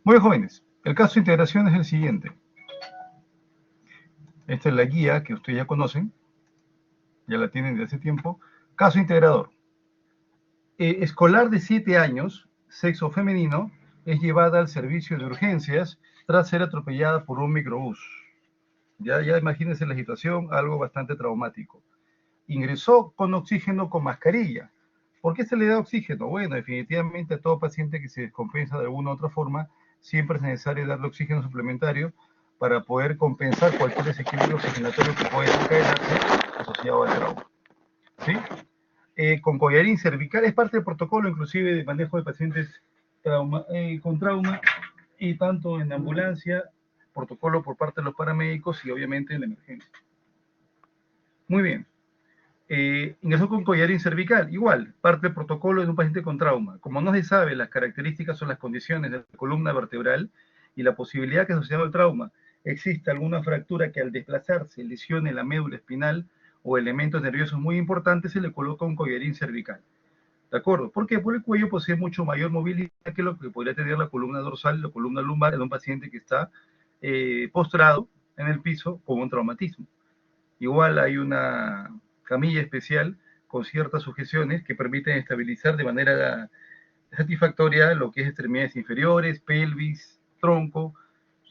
Muy bien, jóvenes. El caso de integración es el siguiente. Esta es la guía que ustedes ya conocen, ya la tienen desde hace tiempo. Caso integrador. Escolar de 7 años, sexo femenino, es llevada al servicio de urgencias tras ser atropellada por un microbús. Ya imagínense la situación, algo bastante traumático. Ingresó con oxígeno con mascarilla. ¿Por qué se le da oxígeno? Bueno, definitivamente a todo paciente que se descompensa de alguna u otra forma, siempre es necesario darle oxígeno suplementario para poder compensar cualquier desequilibrio oxigenatorio que pueda desencadenarse asociado al trauma. ¿Sí? Con collarín cervical, es parte del protocolo inclusive de manejo de pacientes con trauma, y tanto en ambulancia, protocolo por parte de los paramédicos y obviamente en la emergencia. Muy bien. Ingresó con collarín cervical, igual, parte del protocolo de un paciente con trauma. Como no se sabe las características o las condiciones de la columna vertebral y la posibilidad que asociado al trauma exista alguna fractura que al desplazarse lesione la médula espinal o elementos nerviosos muy importantes, se le coloca un collarín cervical. ¿De acuerdo? ¿Por qué? Porque el cuello posee mucho mayor movilidad que lo que podría tener la columna dorsal, la columna lumbar de un paciente que está postrado en el piso con un traumatismo. Igual hay una camilla especial con ciertas sujeciones que permiten estabilizar de manera satisfactoria lo que es extremidades inferiores, pelvis, tronco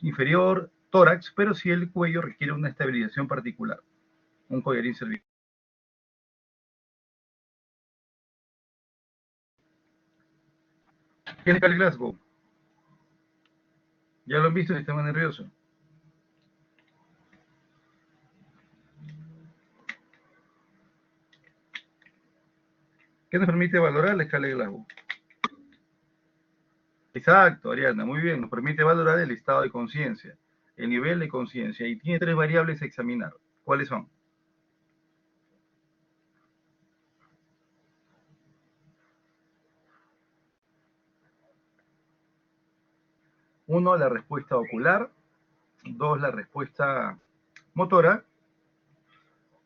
inferior, tórax, pero si el cuello requiere una estabilización particular, un collarín cervical. ¿Qué es el Glasgow? Ya lo han visto en el sistema nervioso. ¿Qué nos permite valorar la escala de Glasgow? Exacto, Ariana, muy bien. Nos permite valorar el estado de conciencia, el nivel de conciencia, y tiene 3 variables a examinar. ¿Cuáles son? Uno, la respuesta ocular. Dos, la respuesta motora,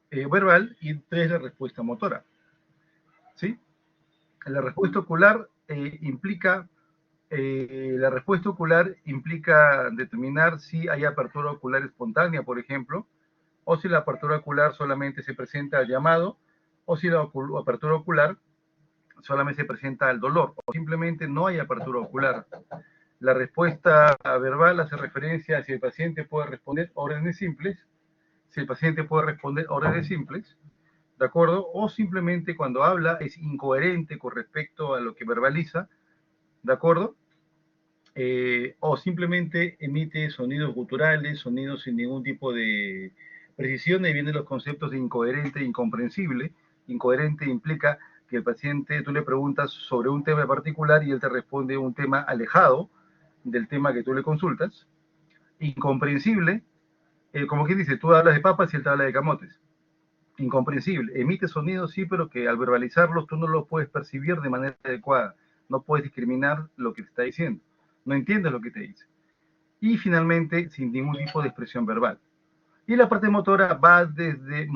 verbal. Y tres, la respuesta motora. ¿Sí? La respuesta ocular implica determinar si hay apertura ocular espontánea, por ejemplo, o si la apertura ocular solamente se presenta al llamado, o si la apertura ocular solamente se presenta al dolor, o simplemente no hay apertura ocular. La respuesta verbal hace referencia a si el paciente puede responder órdenes simples, si el paciente puede responder órdenes simples, ¿de acuerdo? O simplemente cuando habla es incoherente con respecto a lo que verbaliza, ¿de acuerdo? O simplemente emite sonidos guturales, sonidos sin ningún tipo de precisión. Ahí vienen los conceptos de incoherente e incomprensible. Incoherente implica que el paciente, tú le preguntas sobre un tema particular y él te responde un tema alejado del tema que tú le consultas. Incomprensible, como quien dice, tú hablas de papas y él te habla de camotes. Incomprensible, emite sonidos sí, pero que al verbalizarlos tú no los puedes percibir de manera adecuada, no puedes discriminar lo que te está diciendo, no entiendes lo que te dice. Y finalmente, sin ningún tipo de expresión verbal. Y la parte motora va desde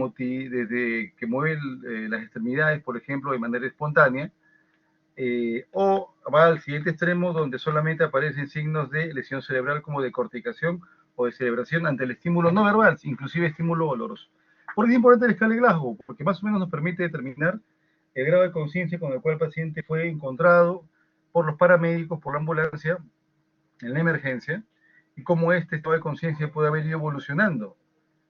que mueve las extremidades, por ejemplo, de manera espontánea, o va al siguiente extremo donde solamente aparecen signos de lesión cerebral como de corticación o de celebración ante el estímulo no verbal, inclusive estímulo doloroso. ¿Por qué es importante la escala de Glasgow? Porque más o menos nos permite determinar el grado de conciencia con el cual el paciente fue encontrado por los paramédicos, por la ambulancia, en la emergencia, y cómo este estado de conciencia puede haber ido evolucionando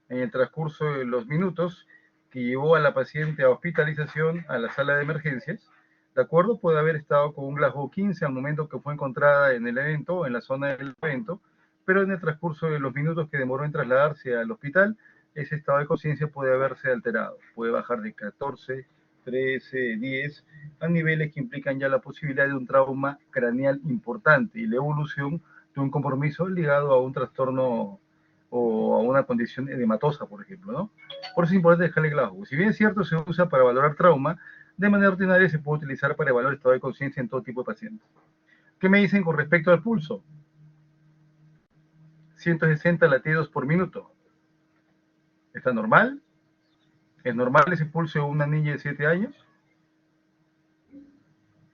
en el transcurso de los minutos que llevó a la paciente a hospitalización a la sala de emergencias. ¿De acuerdo? Puede haber estado con un Glasgow 15 al momento que fue encontrada en el evento, en la zona del evento, pero en el transcurso de los minutos que demoró en trasladarse al hospital, ese estado de conciencia puede haberse alterado. Puede bajar de 14, 13, 10, a niveles que implican ya la posibilidad de un trauma craneal importante y la evolución de un compromiso ligado a un trastorno o a una condición edematosa, por ejemplo, ¿no? Por eso es importante dejarle Glasgow. Si bien es cierto, se usa para valorar trauma, de manera ordinaria se puede utilizar para evaluar el estado de conciencia en todo tipo de pacientes. ¿Qué me dicen con respecto al pulso? 160 latidos por minuto. ¿Está normal? ¿Es normal ese pulso de una niña de 7 años?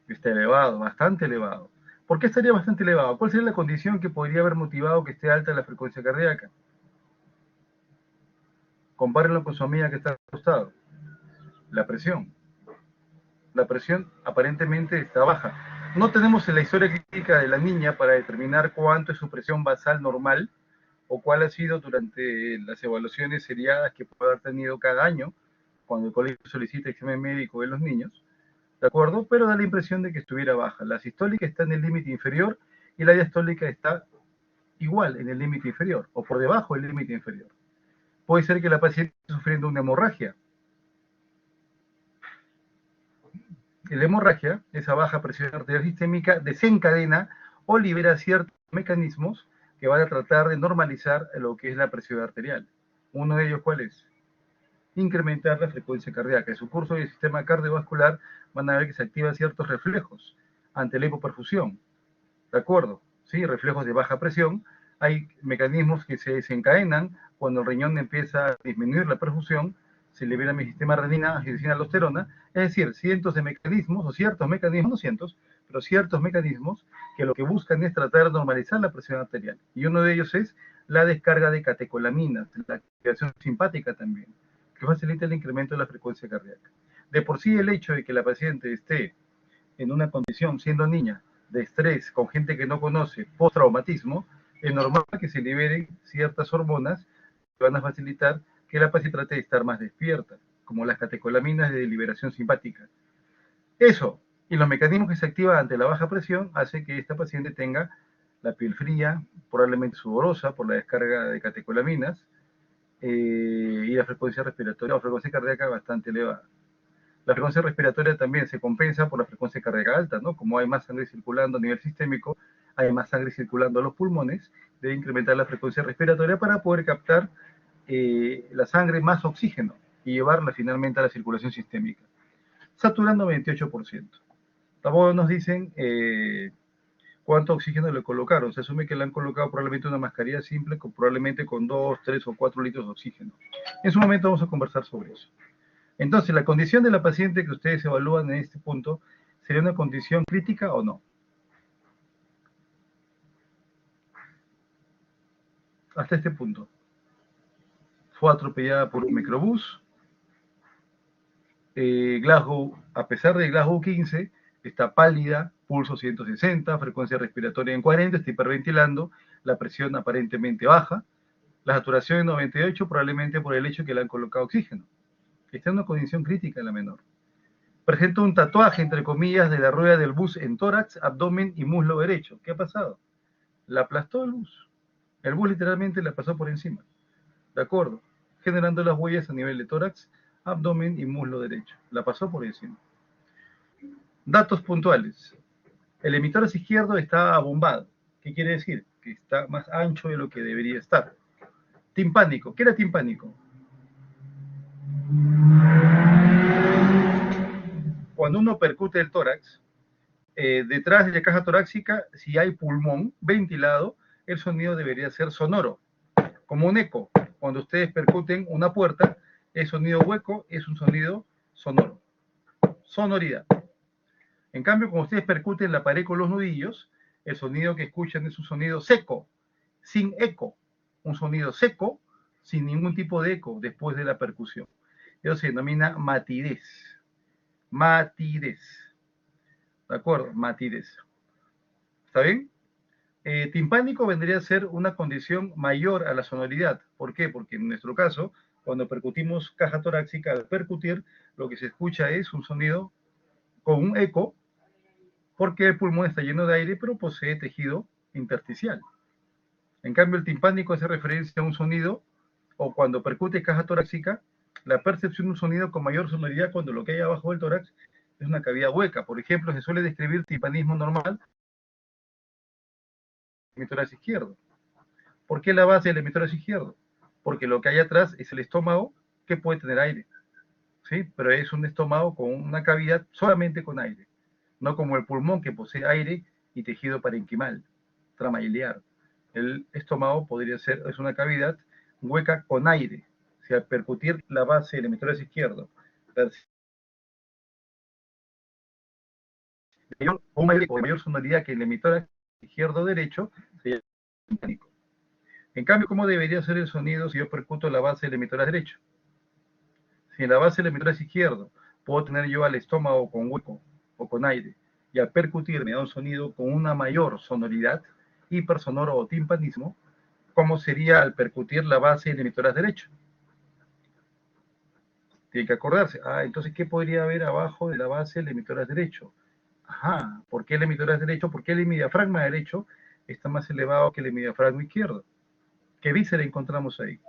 Está elevado, bastante elevado. ¿Por qué estaría bastante elevado? ¿Cuál sería la condición que podría haber motivado que esté alta la frecuencia cardíaca? Compárenlo con su amiga que está al costado. La presión. La presión aparentemente está baja. No tenemos la historia clínica de la niña para determinar cuánto es su presión basal normal o cuál ha sido durante las evaluaciones seriadas que puede haber tenido cada año cuando el colegio solicita examen médico de los niños, ¿de acuerdo? Pero da la impresión de que estuviera baja. La sistólica está en el límite inferior y la diastólica está igual en el límite inferior o por debajo del límite inferior. Puede ser que la paciente esté sufriendo una hemorragia. La hemorragia, esa baja presión arterial sistémica, desencadena o libera ciertos mecanismos que van a tratar de normalizar lo que es la presión arterial. Uno de ellos, ¿cuál es? Incrementar la frecuencia cardíaca. En su curso del sistema cardiovascular van a ver que se activan ciertos reflejos ante la hipoperfusión. ¿De acuerdo? ¿Sí? Reflejos de baja presión. Hay mecanismos que se desencadenan cuando el riñón empieza a disminuir la perfusión, se libera mi sistema renina, angiotensina, aldosterona, es decir, cientos de mecanismos, o ciertos mecanismos, no cientos, pero ciertos mecanismos que lo que buscan es tratar de normalizar la presión arterial. Y uno de ellos es la descarga de catecolaminas, la activación simpática también, que facilita el incremento de la frecuencia cardíaca. De por sí el hecho de que la paciente esté en una condición, siendo niña, de estrés, con gente que no conoce, postraumatismo, es normal que se liberen ciertas hormonas que van a facilitar que la paciente trate de estar más despierta, como las catecolaminas de liberación simpática. Eso, y los mecanismos que se activan ante la baja presión, hace que esta paciente tenga la piel fría, probablemente sudorosa por la descarga de catecolaminas, y la frecuencia respiratoria o frecuencia cardíaca bastante elevada. La frecuencia respiratoria también se compensa por la frecuencia cardíaca alta, ¿no? Como hay más sangre circulando a nivel sistémico, hay más sangre circulando a los pulmones, debe incrementar la frecuencia respiratoria para poder captar la sangre más oxígeno y llevarla finalmente a la circulación sistémica, saturando 28%. Tampoco nos dicen cuánto oxígeno le colocaron. Se asume que le han colocado probablemente una mascarilla simple, probablemente con 2, 3 o 4 litros de oxígeno. En su momento vamos a conversar sobre eso. Entonces, la condición de la paciente que ustedes evalúan en este punto, ¿sería una condición crítica o no? Hasta este punto. Fue atropellada por un microbús. Glasgow, a pesar de Glasgow 15, está pálida, pulso 160, frecuencia respiratoria en 40, está hiperventilando, la presión aparentemente baja, la saturación en 98, probablemente por el hecho que le han colocado oxígeno. Está en una condición crítica en la menor. Presenta un tatuaje, entre comillas, de la rueda del bus en tórax, abdomen y muslo derecho. ¿Qué ha pasado? La aplastó el bus. El bus literalmente la pasó por encima. ¿De acuerdo? Generando las huellas a nivel de tórax, abdomen y muslo derecho. La pasó por encima. Datos puntuales. El emitórax izquierdo está abombado. ¿Qué quiere decir? Que está más ancho de lo que debería estar. Timpánico. ¿Qué era timpánico? Cuando uno percute el tórax, detrás de la caja torácica, si hay pulmón ventilado, el sonido debería ser sonoro, como un eco. Cuando ustedes percuten una puerta, el sonido hueco es un sonido sonoro. Sonoridad. En cambio, cuando ustedes percuten la pared con los nudillos, el sonido que escuchan es un sonido seco, sin eco. Un sonido seco, sin ningún tipo de eco después de la percusión. Eso se denomina matidez. Matidez. ¿De acuerdo? Matidez. ¿Está bien? Timpánico vendría a ser una condición mayor a la sonoridad. ¿Por qué? Porque en nuestro caso, cuando percutimos caja torácica, al percutir, lo que se escucha es un sonido con un eco, porque el pulmón está lleno de aire, pero posee tejido intersticial. En cambio, el timpánico hace referencia a un sonido, o cuando percute caja torácica, la percepción de un sonido con mayor sonoridad cuando lo que hay abajo del tórax es una cavidad hueca. Por ejemplo, se suele describir timpanismo normal en el tórax izquierdo. ¿Por qué la base del emisoras izquierdo? Porque lo que hay atrás es el estómago que puede tener aire, ¿sí? Pero es un estómago con una cavidad solamente con aire, no como el pulmón que posee aire y tejido parenquimal, tramailear. El estómago podría ser, es una cavidad hueca con aire. Si al percutir la base del emisoras izquierdo, de mayor sonoridad que el emitor izquierdo o derecho, se llama timpánico. En cambio, ¿cómo debería ser el sonido si yo percuto la base del emitor derecho? Si en la base del emitor es izquierdo, puedo tener yo al estómago con hueco o con aire, y al percutir me da un sonido con una mayor sonoridad, hipersonoro o timpanismo, ¿cómo sería al percutir la base del emitor derecho? Tiene que acordarse, entonces, ¿qué podría haber abajo de la base del emitor derecho? Ajá, ¿por qué el emitor derecho? ¿Por qué el hemidiafragma derecho está más elevado que el hemidiafragma izquierdo? ¿Qué víscera encontramos ahí?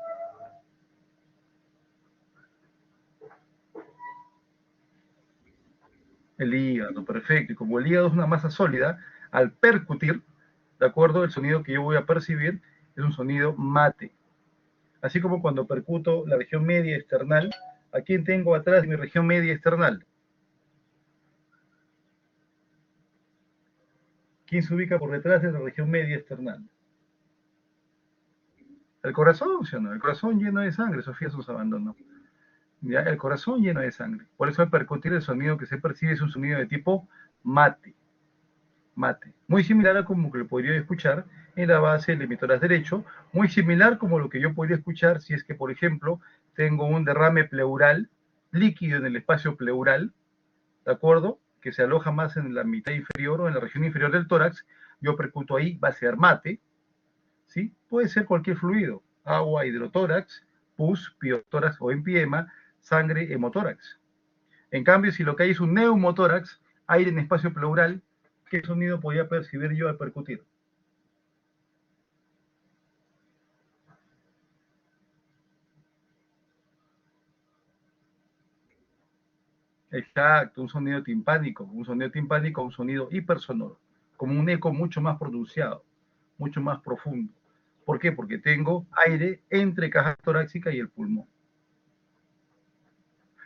El hígado, perfecto. Y como el hígado es una masa sólida, al percutir, ¿de acuerdo? El sonido que yo voy a percibir es un sonido mate. Así como cuando percuto la región media external, ¿a quién tengo atrás de mi región media external? ¿Quién se ubica por detrás de la región media external? El corazón, ¿sí o no? El corazón lleno de sangre, Sofía nos abandonó. ¿Ya? El corazón lleno de sangre. Por eso al percutir el sonido que se percibe es un sonido de tipo mate. Mate. Muy similar a como que lo podría escuchar en la base del emitor derecho, muy similar como lo que yo podría escuchar si es que, por ejemplo, tengo un derrame pleural, líquido en el espacio pleural, ¿de acuerdo? Que se aloja más en la mitad inferior o en la región inferior del tórax, yo percuto ahí, va a ser mate, ¿sí? Puede ser cualquier fluido, agua, hidrotórax, pus, piotórax o empiema, sangre, hemotórax. En cambio, si lo que hay es un neumotórax, aire en espacio pleural, ¿qué sonido podía percibir yo al percutir? Exacto, un sonido timpánico, un sonido hipersonoro, como un eco mucho más pronunciado, mucho más profundo. ¿Por qué? Porque tengo aire entre caja torácica y el pulmón,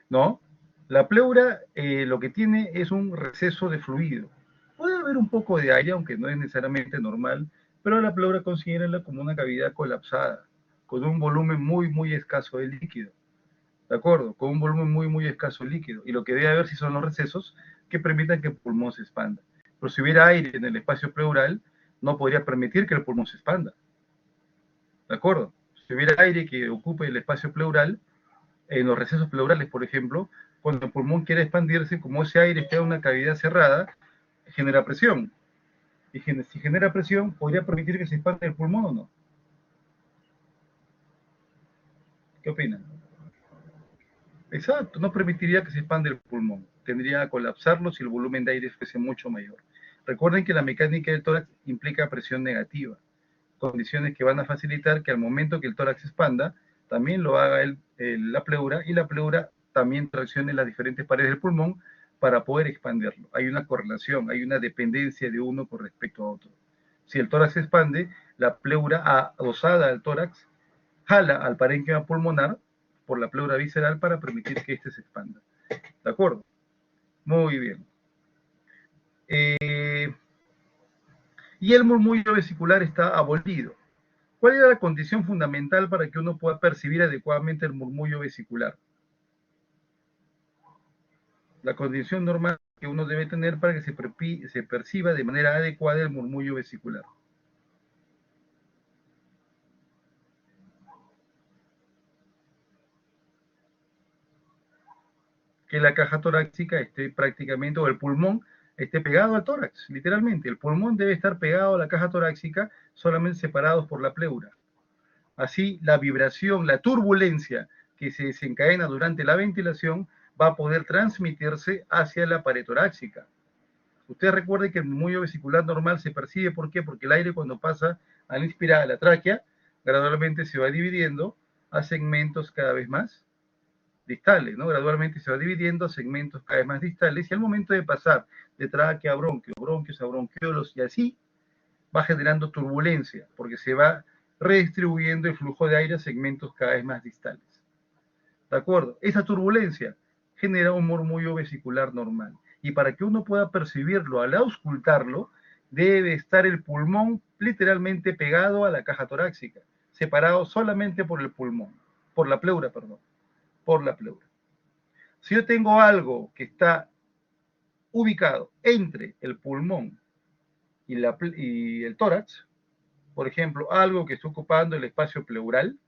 ¿no? La pleura lo que tiene es un receso de fluido. Puede haber un poco de aire, aunque no es necesariamente normal, pero la pleura considérenla como una cavidad colapsada, con un volumen muy, muy escaso de líquido. ¿De acuerdo? Con un volumen muy, muy escaso de líquido. Y lo que debe haber si son los recesos que permitan que el pulmón se expanda. Pero si hubiera aire en el espacio pleural, no podría permitir que el pulmón se expanda. ¿De acuerdo? Si hubiera aire que ocupe el espacio pleural, en los recesos pleurales, por ejemplo, cuando el pulmón quiere expandirse, como ese aire está en una cavidad cerrada, genera presión. Y si genera presión, podría permitir que se expanda el pulmón o no. ¿Qué opinan? Exacto, no permitiría que se expande el pulmón. Tendría que colapsarlo si el volumen de aire fuese mucho mayor. Recuerden que la mecánica del tórax implica presión negativa, condiciones que van a facilitar que al momento que el tórax se expanda, también lo haga la pleura y la pleura también traccione las diferentes paredes del pulmón para poder expandirlo. Hay una correlación, hay una dependencia de uno con respecto a otro. Si el tórax se expande, la pleura adosada al tórax jala al parénquima pulmonar por la pleura visceral para permitir que éste se expanda. ¿De acuerdo? Muy bien. Y el murmullo vesicular está abolido. ¿Cuál era la condición fundamental para que uno pueda percibir adecuadamente el murmullo vesicular? La condición normal que uno debe tener para que se perciba de manera adecuada el murmullo vesicular. Que la caja torácica esté prácticamente, o el pulmón esté pegado al tórax, literalmente. El pulmón debe estar pegado a la caja torácica, solamente separados por la pleura. Así, la vibración, la turbulencia que se desencadena durante la ventilación va a poder transmitirse hacia la pared torácica. Usted recuerde que el murmullo vesicular normal se percibe, ¿por qué? Porque el aire cuando pasa al inspirar a la tráquea, gradualmente se va dividiendo a segmentos cada vez más distales, ¿no? Gradualmente se va dividiendo a segmentos cada vez más distales y al momento de pasar de tráquea a bronquio, bronquios a bronquiolos y así va generando turbulencia porque se va redistribuyendo el flujo de aire a segmentos cada vez más distales. ¿De acuerdo? Esa turbulencia genera un murmullo vesicular normal. Y para que uno pueda percibirlo al auscultarlo, debe estar el pulmón literalmente pegado a la caja torácica, separado solamente por el pulmón, por la pleura, perdón, por la pleura. Si yo tengo algo que está ubicado entre el pulmón y el tórax, por ejemplo, algo que está ocupando el espacio pleural,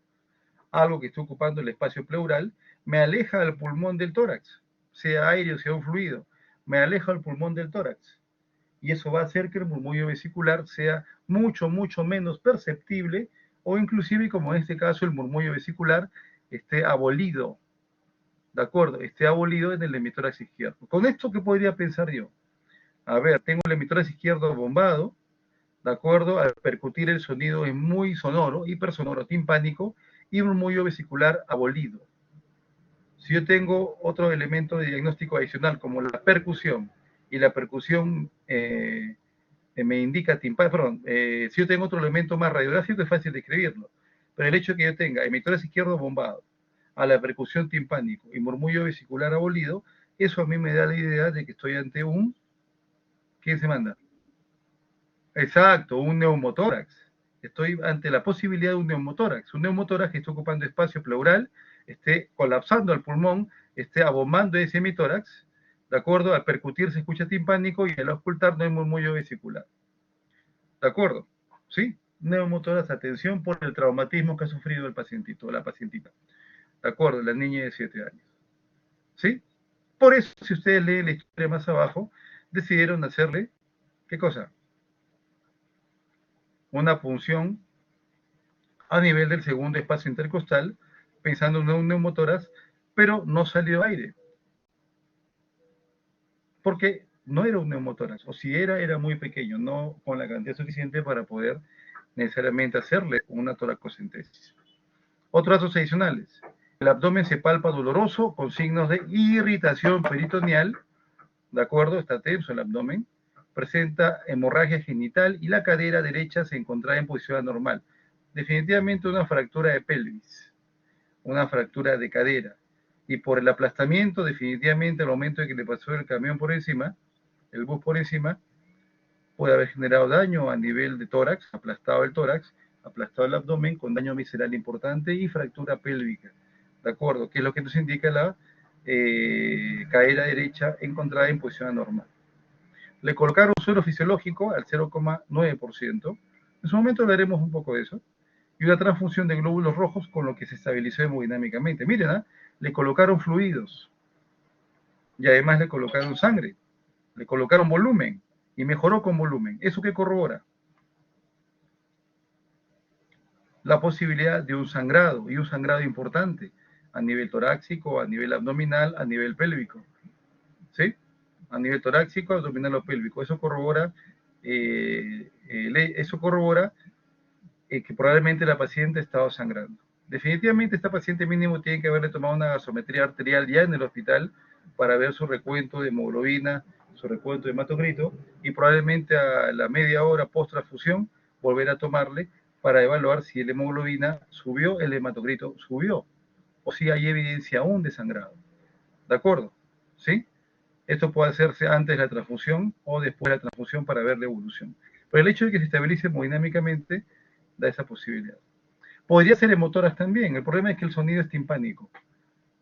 me aleja del pulmón del tórax, sea aire o sea un fluido, me aleja del pulmón del tórax. Y eso va a hacer que el murmullo vesicular sea mucho, mucho menos perceptible, o inclusive, como en este caso, el murmullo vesicular esté abolido, ¿de acuerdo? Esté abolido en el hemitórax izquierdo. ¿Con esto qué podría pensar yo? A ver, tengo el hemitórax izquierdo bombado, ¿de acuerdo? Al percutir el sonido es muy sonoro, hipersonoro, timpánico, y un murmullo vesicular abolido. Si yo tengo otro elemento de diagnóstico adicional, como la percusión, y la percusión me indica timpánico, si yo tengo otro elemento más radiográfico, es fácil de escribirlo. Pero el hecho de que yo tenga emisoras izquierdo bombado, a la percusión timpánico y murmullo vesicular abolido, eso a mí me da la idea de que estoy ante un... ¿Quién se manda? Exacto, un neumotórax. Estoy ante la posibilidad de un neumotórax. Un neumotórax que está ocupando espacio pleural, esté colapsando al pulmón, esté abombando ese hemitórax, ¿de acuerdo? Al percutir se escucha timpánico y al ocultar no hay murmullo vesicular. ¿De acuerdo? ¿Sí? Neumotórax, atención por el traumatismo que ha sufrido el pacientito o la pacientita. ¿De acuerdo? La niña de 7 años. ¿Sí? Por eso, si ustedes leen la historia más abajo, decidieron hacerle, ¿qué cosa? Una punción a nivel del segundo espacio intercostal, pensando en un neumotórax, pero no salió aire. Porque no era un neumotórax, o si era, era muy pequeño, no con la cantidad suficiente para poder necesariamente hacerle una toracocentesis. Otros datos adicionales. El abdomen se palpa doloroso con signos de irritación peritoneal, ¿de acuerdo? Está tenso el abdomen. Presenta hemorragia genital y la cadera derecha se encontraba en posición anormal. Definitivamente una fractura de pelvis, una fractura de cadera. Y por el aplastamiento, definitivamente al momento de que le pasó el camión por encima, el bus por encima, puede haber generado daño a nivel de tórax, aplastado el tórax, aplastado el abdomen con daño visceral importante y fractura pélvica. ¿De acuerdo? Que es lo que nos indica la cadera derecha encontrada en posición anormal. Le colocaron suero fisiológico al 0,9%. En su momento hablaremos un poco de eso. Y una transfusión de glóbulos rojos con lo que se estabilizó hemodinámicamente. Miren, ¿eh? Le colocaron fluidos y además le colocaron sangre, le colocaron volumen y mejoró con volumen. ¿Eso qué corrobora? La posibilidad de un sangrado, y un sangrado importante, a nivel torácico, a nivel abdominal, a nivel pélvico. ¿Sí? A nivel torácico, abdominal o pélvico. Eso corrobora, que probablemente la paciente estaba sangrando. Definitivamente esta paciente mínimo tiene que haberle tomado una gasometría arterial ya en el hospital para ver su recuento de hemoglobina, su recuento de hematocrito, y probablemente a la media hora post transfusión volver a tomarle para evaluar si el hemoglobina subió, el hematocrito subió, o si hay evidencia aún de sangrado. ¿De acuerdo? ¿Sí? Esto puede hacerse antes de la transfusión o después de la transfusión para ver la evolución. Pero el hecho de que se estabilice hemodinámicamente da esa posibilidad. Podría ser hemotoras también, el problema es que el sonido es timpánico.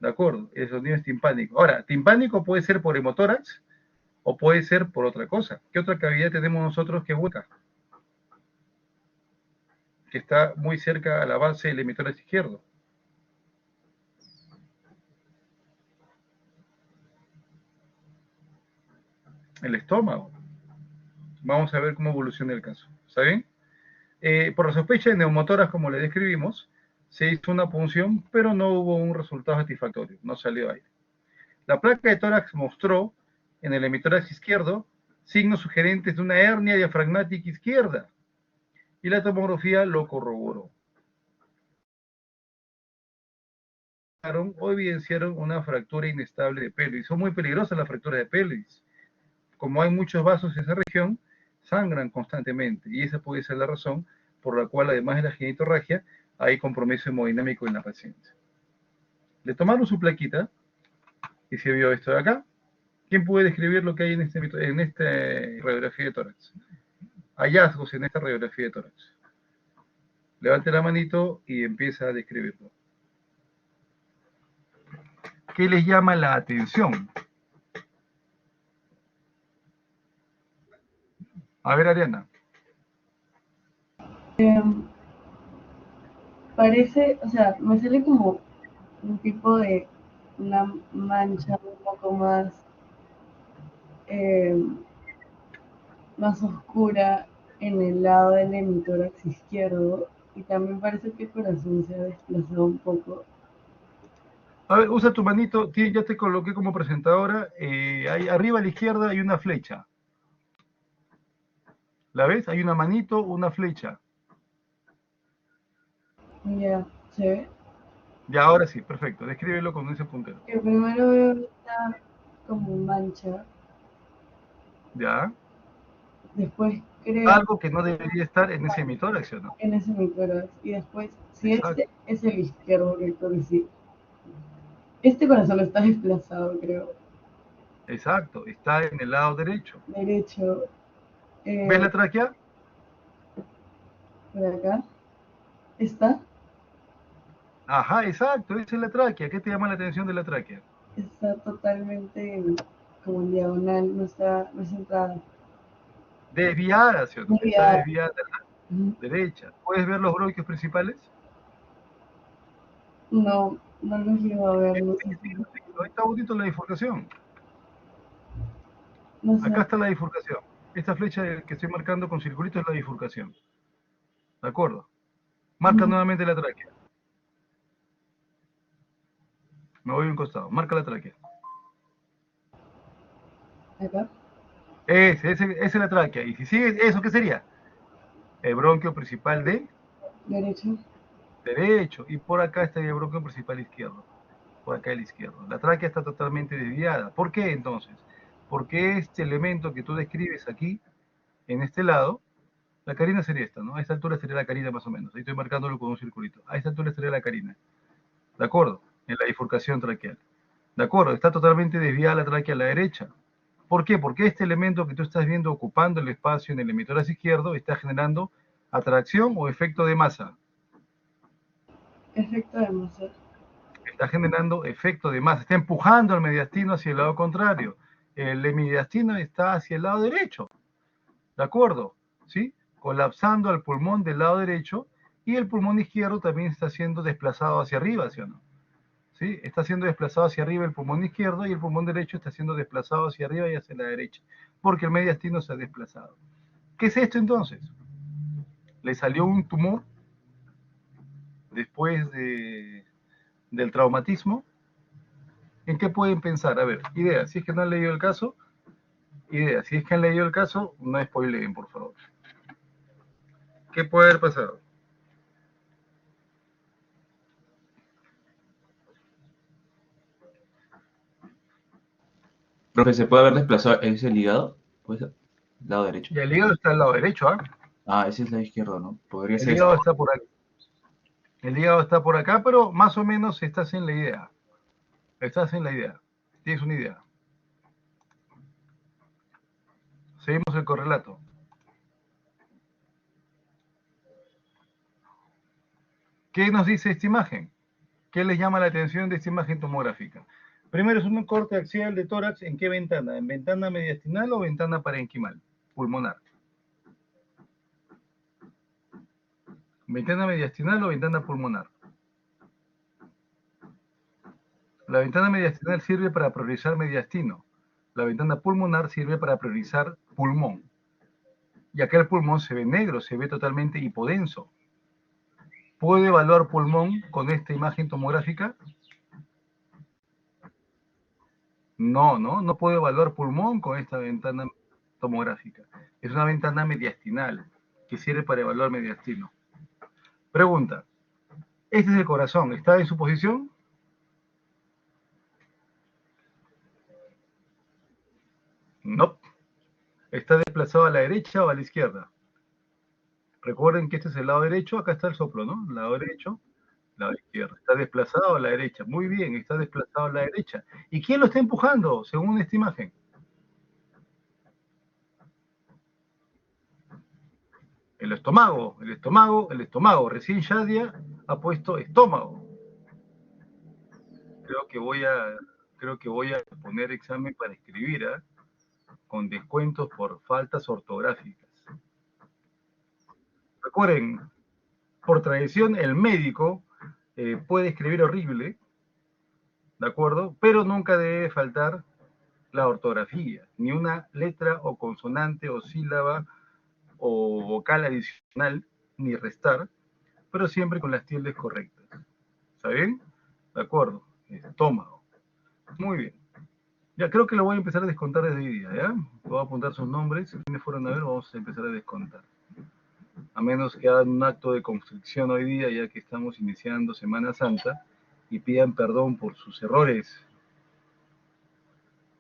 ¿De acuerdo? El sonido es timpánico. Ahora, timpánico puede ser por hemotórax o puede ser por otra cosa. ¿Qué otra cavidad tenemos nosotros que es hueca? Que está muy cerca a la base del hemitórax izquierdo. El estómago. Vamos a ver cómo evoluciona el caso. ¿Está bien? Por la sospecha de neumotoras, como le describimos, se hizo una punción, pero no hubo un resultado satisfactorio, no salió aire. La placa de tórax mostró en el hemitórax izquierdo signos sugerentes de una hernia diafragmática izquierda, y la tomografía lo corroboró. O evidenciaron una fractura inestable de pelvis. Son muy peligrosas las fracturas de pelvis. Como hay muchos vasos en esa región, sangran constantemente, y esa puede ser la razón por la cual, además de la genitorragia, hay compromiso hemodinámico en la paciente. Le tomaron su plaquita y se vio esto de acá. ¿Quién puede describir lo que hay en esta radiografía de tórax? Hallazgos en esta radiografía de tórax. Levante la manito y empieza a describirlo. ¿Qué les llama la atención? A ver, Ariana. Parece, o sea, me sale como un tipo de una mancha un poco eh, más oscura en el lado del hemitórax izquierdo y también parece que el corazón se ha desplazado un poco. A ver, usa tu manito, ya te coloqué como presentadora. Ahí arriba a la izquierda hay una flecha. ¿La ves? Hay una manito, una flecha. Ya, se ve. Ya, ahora sí, perfecto. Descríbelo con ese puntero. Que primero veo esta como mancha, Ya. después creo Algo que no debería estar en ese hemitórax, ¿o no? en ese hemitórax y después, si Exacto, este es el izquierdo, que creo que sí, este corazón está desplazado, creo, exacto. Está en el lado derecho. derecho, ¿Ves eh, la tráquea? por acá, está, Ajá, exacto. Esa es la tráquea. ¿Qué te llama la atención de la tráquea? está totalmente como en diagonal, no está centrada. Desviada, ¿sí o no? Está Desviada. desviada a Ujú. la derecha. ¿Puedes ver los bronquios principales? No, no los llevo a ver, no sé si Ahí está bonito la bifurcación. no sé. Acá está la bifurcación. Esta flecha que estoy marcando con circulito es la bifurcación. ¿De acuerdo? Marca Ujú. nuevamente la tráquea. Me voy a un costado. Marca la tráquea. Acá, Esa es la tráquea. Y si sigues, ¿eso qué sería? El bronquio principal de derecho. derecho. Y por acá está el bronquio principal izquierdo. Por acá el izquierdo. La tráquea está totalmente desviada. ¿Por qué entonces? Porque este elemento que tú describes aquí, en este lado, la carina sería esta, ¿no? A esta altura sería la carina más o menos. Ahí estoy marcándolo con un circulito. A esta altura sería la carina. ¿De acuerdo? En la bifurcación traqueal. ¿De acuerdo? Está totalmente desviada la tráquea a la derecha. ¿Por qué? Porque este elemento que tú estás viendo ocupando el espacio en el hemitórax izquierdo está generando atracción o efecto de masa. Efecto de Mozart. Está generando efecto de masa. Está empujando al mediastino hacia el lado contrario. El mediastino está hacia el lado derecho. ¿De acuerdo? ¿Sí? Colapsando al pulmón del lado derecho y el pulmón izquierdo también está siendo desplazado hacia arriba, ¿sí o no? ¿Sí? Está siendo desplazado hacia arriba el pulmón izquierdo y el pulmón derecho está siendo desplazado hacia arriba y hacia la derecha, porque el mediastino se ha desplazado. ¿Qué es esto entonces? Le salió un tumor después del traumatismo. ¿En qué pueden pensar? A ver, idea, si es que no han leído el caso, idea, si es que han leído el caso, no spoileen, por favor. ¿Qué puede haber pasado? Profe, ¿se puede haber desplazado ese el hígado? ¿Puede ser? ¿Lado derecho? Y el hígado está al lado derecho, ¿ah? Ah, ese es el lado izquierdo, ¿no? Podría El ser ese. hígado está por aquí. El hígado está por acá, pero más o menos estás en la idea. Estás en la idea. Tienes una idea. Seguimos el correlato. ¿Qué nos dice esta imagen? ¿Qué les llama la atención de esta imagen tomográfica? Primero es un corte axial de tórax. ¿En qué ventana? ¿En ventana mediastinal o ventana parenquimal? Pulmonar. ¿Ventana mediastinal o ventana pulmonar? La ventana mediastinal sirve para priorizar mediastino. La ventana pulmonar sirve para priorizar pulmón. Y acá el pulmón se ve negro, se ve totalmente hipodenso. ¿Puedo evaluar pulmón con esta imagen tomográfica? No, no puedo evaluar pulmón con esta ventana tomográfica. Es una ventana mediastinal que sirve para evaluar mediastino. Pregunta, este es el corazón, ¿está en su posición? No. ¿Está desplazado a la derecha o a la izquierda? Recuerden que este es el lado derecho, acá está el soplo, ¿no? Lado derecho, lado izquierdo. Está desplazado a la derecha. Muy bien, está desplazado a la derecha. ¿Y quién lo está empujando, según esta imagen? El estómago. Recién Shadia ha puesto estómago. Creo que voy a, creo que voy a poner examen para escribir, ¿eh? Con descuentos por faltas ortográficas. Recuerden, por tradición, el médico puede escribir horrible, ¿de acuerdo? Pero nunca debe faltar la ortografía, ni una letra o consonante o sílaba o vocal adicional, ni restar, pero siempre con las tildes correctas. ¿Está bien? De acuerdo. Estómago. Muy bien. Ya creo que lo voy a empezar a descontar desde hoy día, ¿ya? Voy a apuntar sus nombres. Quienes fueron a ver, vamos a empezar a descontar. A menos que hagan un acto de constricción hoy día, ya que estamos iniciando Semana Santa, y pidan perdón por sus errores.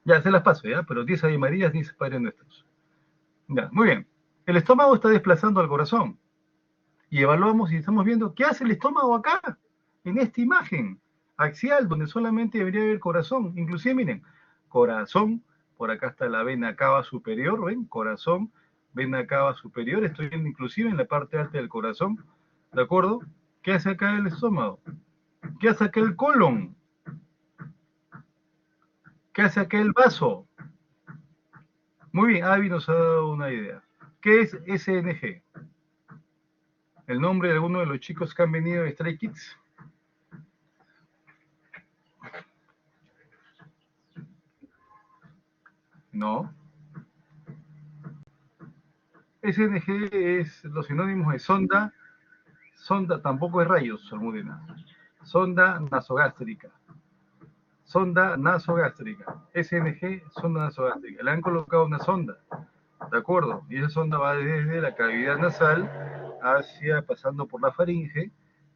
Ya, se las paso, ¿ya? Pero 10 Ave Marías, 10 Padres Nuestros. Ya, muy bien. El estómago está desplazando al corazón. Y evaluamos y estamos viendo qué hace el estómago acá, en esta imagen axial, donde solamente debería haber corazón. Inclusive, miren, corazón, por acá está la vena cava superior, ¿ven? Corazón, vena cava superior, estoy viendo inclusive en la parte alta del corazón, ¿de acuerdo? ¿Qué hace acá el estómago? ¿Qué hace acá el colon? ¿Qué hace acá el vaso? Muy bien, Avi nos ha dado una idea. ¿Qué es SNG? ¿El nombre de alguno de los chicos que han venido de Stray Kids? No. SNG es los sinónimos de sonda, sonda tampoco es rayos, Almudena. Sonda nasogástrica. Sonda nasogástrica. SNG, sonda nasogástrica. Le han colocado una sonda, ¿de acuerdo? Y esa sonda va desde la cavidad nasal hacia, pasando por la faringe,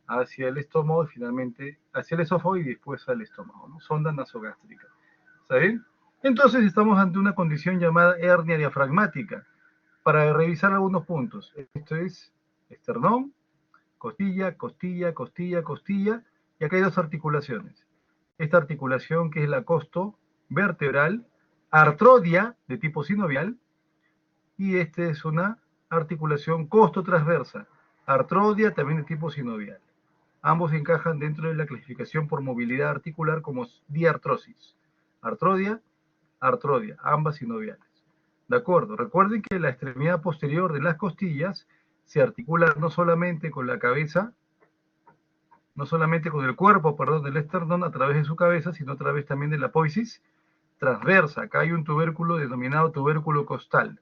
hacia el estómago y finalmente hacia el esófago y después al estómago, ¿no? Sonda nasogástrica. ¿Está bien? Entonces estamos ante una condición llamada hernia diafragmática. Para revisar algunos puntos, esto es esternón, costilla, costilla, costilla, costilla, y acá hay dos articulaciones. Esta articulación que es la costo vertebral, artrodia de tipo sinovial, y esta es una articulación costo transversa, artrodia también de tipo sinovial. Ambos encajan dentro de la clasificación por movilidad articular como diartrosis. Artrodia, artrodia, ambas sinoviales. ¿De acuerdo? Recuerden que la extremidad posterior de las costillas se articula no solamente con la cabeza, no solamente con el cuerpo, perdón, del esternón a través de su cabeza, sino a través también de la apófisis transversa. Acá hay un tubérculo denominado tubérculo costal.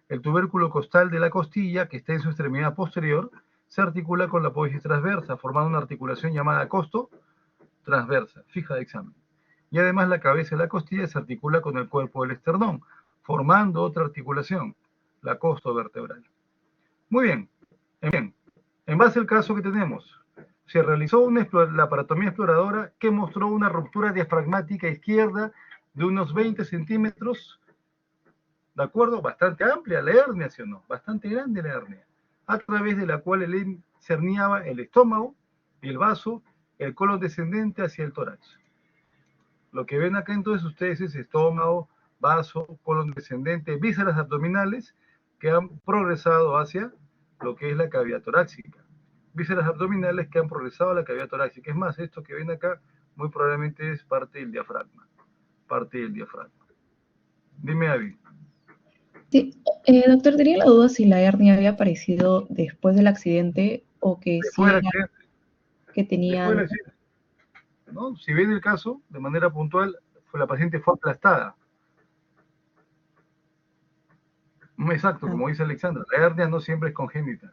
El tubérculo costal de la costilla, que está en su extremidad posterior, se articula con la apófisis transversa, formando una articulación llamada costo transversa, fija de examen. Y además la cabeza de la costilla se articula con el cuerpo del esternón, formando otra articulación, la costo vertebral. Muy bien, bien. En base al caso que tenemos, se realizó una laparotomía exploradora que mostró una ruptura diafragmática izquierda de unos 20 centímetros, ¿de acuerdo? Bastante amplia la hernia, ¿sí o no? Bastante grande la hernia, a través de la cual se herniaba el estómago, el vaso, el colon descendente hacia el tórax. Lo que ven acá entonces ustedes es estómago, vaso, colon descendente, vísceras abdominales que han progresado hacia lo que es la cavidad torácica. Vísceras abdominales que han progresado a la cavidad torácica. Es más, esto que ven acá muy probablemente es parte del diafragma. Parte del diafragma. Dime, Avi. Sí, doctor, tenía la duda si la hernia había aparecido después del accidente o que Después sí del era accidente. que Después del tenían. accidente, ¿no? Si ven el caso, de manera puntual, la paciente fue aplastada. Exacto, como dice Alexandra, la hernia no siempre es congénita.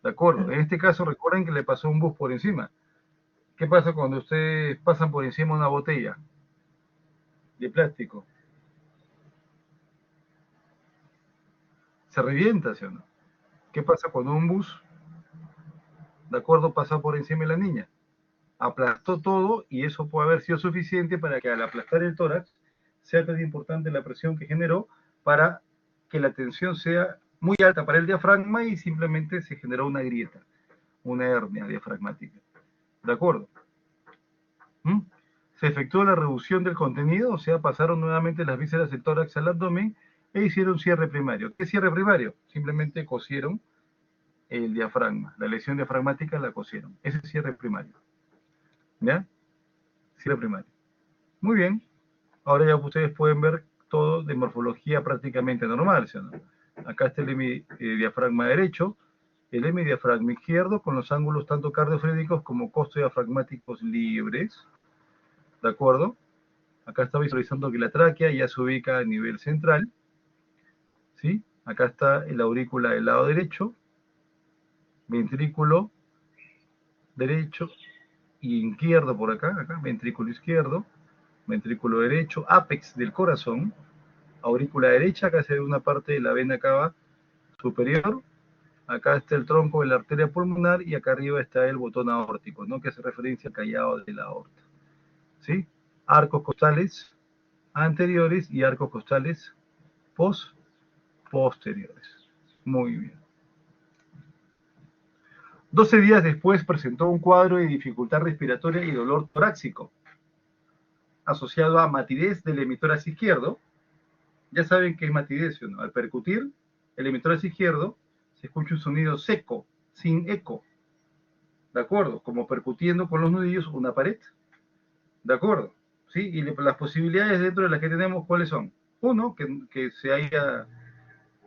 De acuerdo. En este caso, recuerden que le pasó un bus por encima. ¿Qué pasa cuando ustedes pasan por encima de una botella de plástico? Se revienta, ¿sí o no? ¿Qué pasa cuando un bus, de acuerdo, pasa por encima de la niña? Aplastó todo y eso puede haber sido suficiente para que al aplastar el tórax sea tan importante la presión que generó para que la tensión sea muy alta para el diafragma y simplemente se generó una grieta, una hernia diafragmática. ¿De acuerdo? ¿Mm? Se efectuó la reducción del contenido, o sea, pasaron nuevamente las vísceras del tórax al abdomen e hicieron cierre primario. ¿Qué cierre primario? Simplemente cosieron el diafragma. La lesión diafragmática la cosieron. Ese es cierre primario. ¿Ya? Cierre primario. Muy bien. Ahora ya ustedes pueden ver todo de morfología prácticamente normal, ¿sí o no? Acá está el diafragma derecho, el hemidiafragma izquierdo con los ángulos tanto cardiofrénicos como costodiafragmáticos libres. ¿De acuerdo? Acá está visualizando que la tráquea ya se ubica a nivel central. ¿Sí? Acá está el aurícula del lado derecho, ventrículo derecho y izquierdo por acá, ventrículo izquierdo, ventrículo derecho, ápex del corazón, aurícula derecha, acá se ve una parte de la vena cava superior, acá está el tronco de la arteria pulmonar y acá arriba está el botón aórtico, ¿no? Que hace referencia al callado de la aorta. ¿Sí? Arcos costales anteriores y arcos costales posteriores. Muy bien. 12 días después presentó un cuadro de dificultad respiratoria y dolor torácico, asociado a matidez del hemitórax izquierdo. Ya saben qué es matidez, ¿no? Al percutir el hemitórax izquierdo se escucha un sonido seco, sin eco. ¿De acuerdo? Como percutiendo con los nudillos una pared. ¿De acuerdo? ¿Sí? Y las posibilidades dentro de las que tenemos, ¿cuáles son? Uno, que se haya...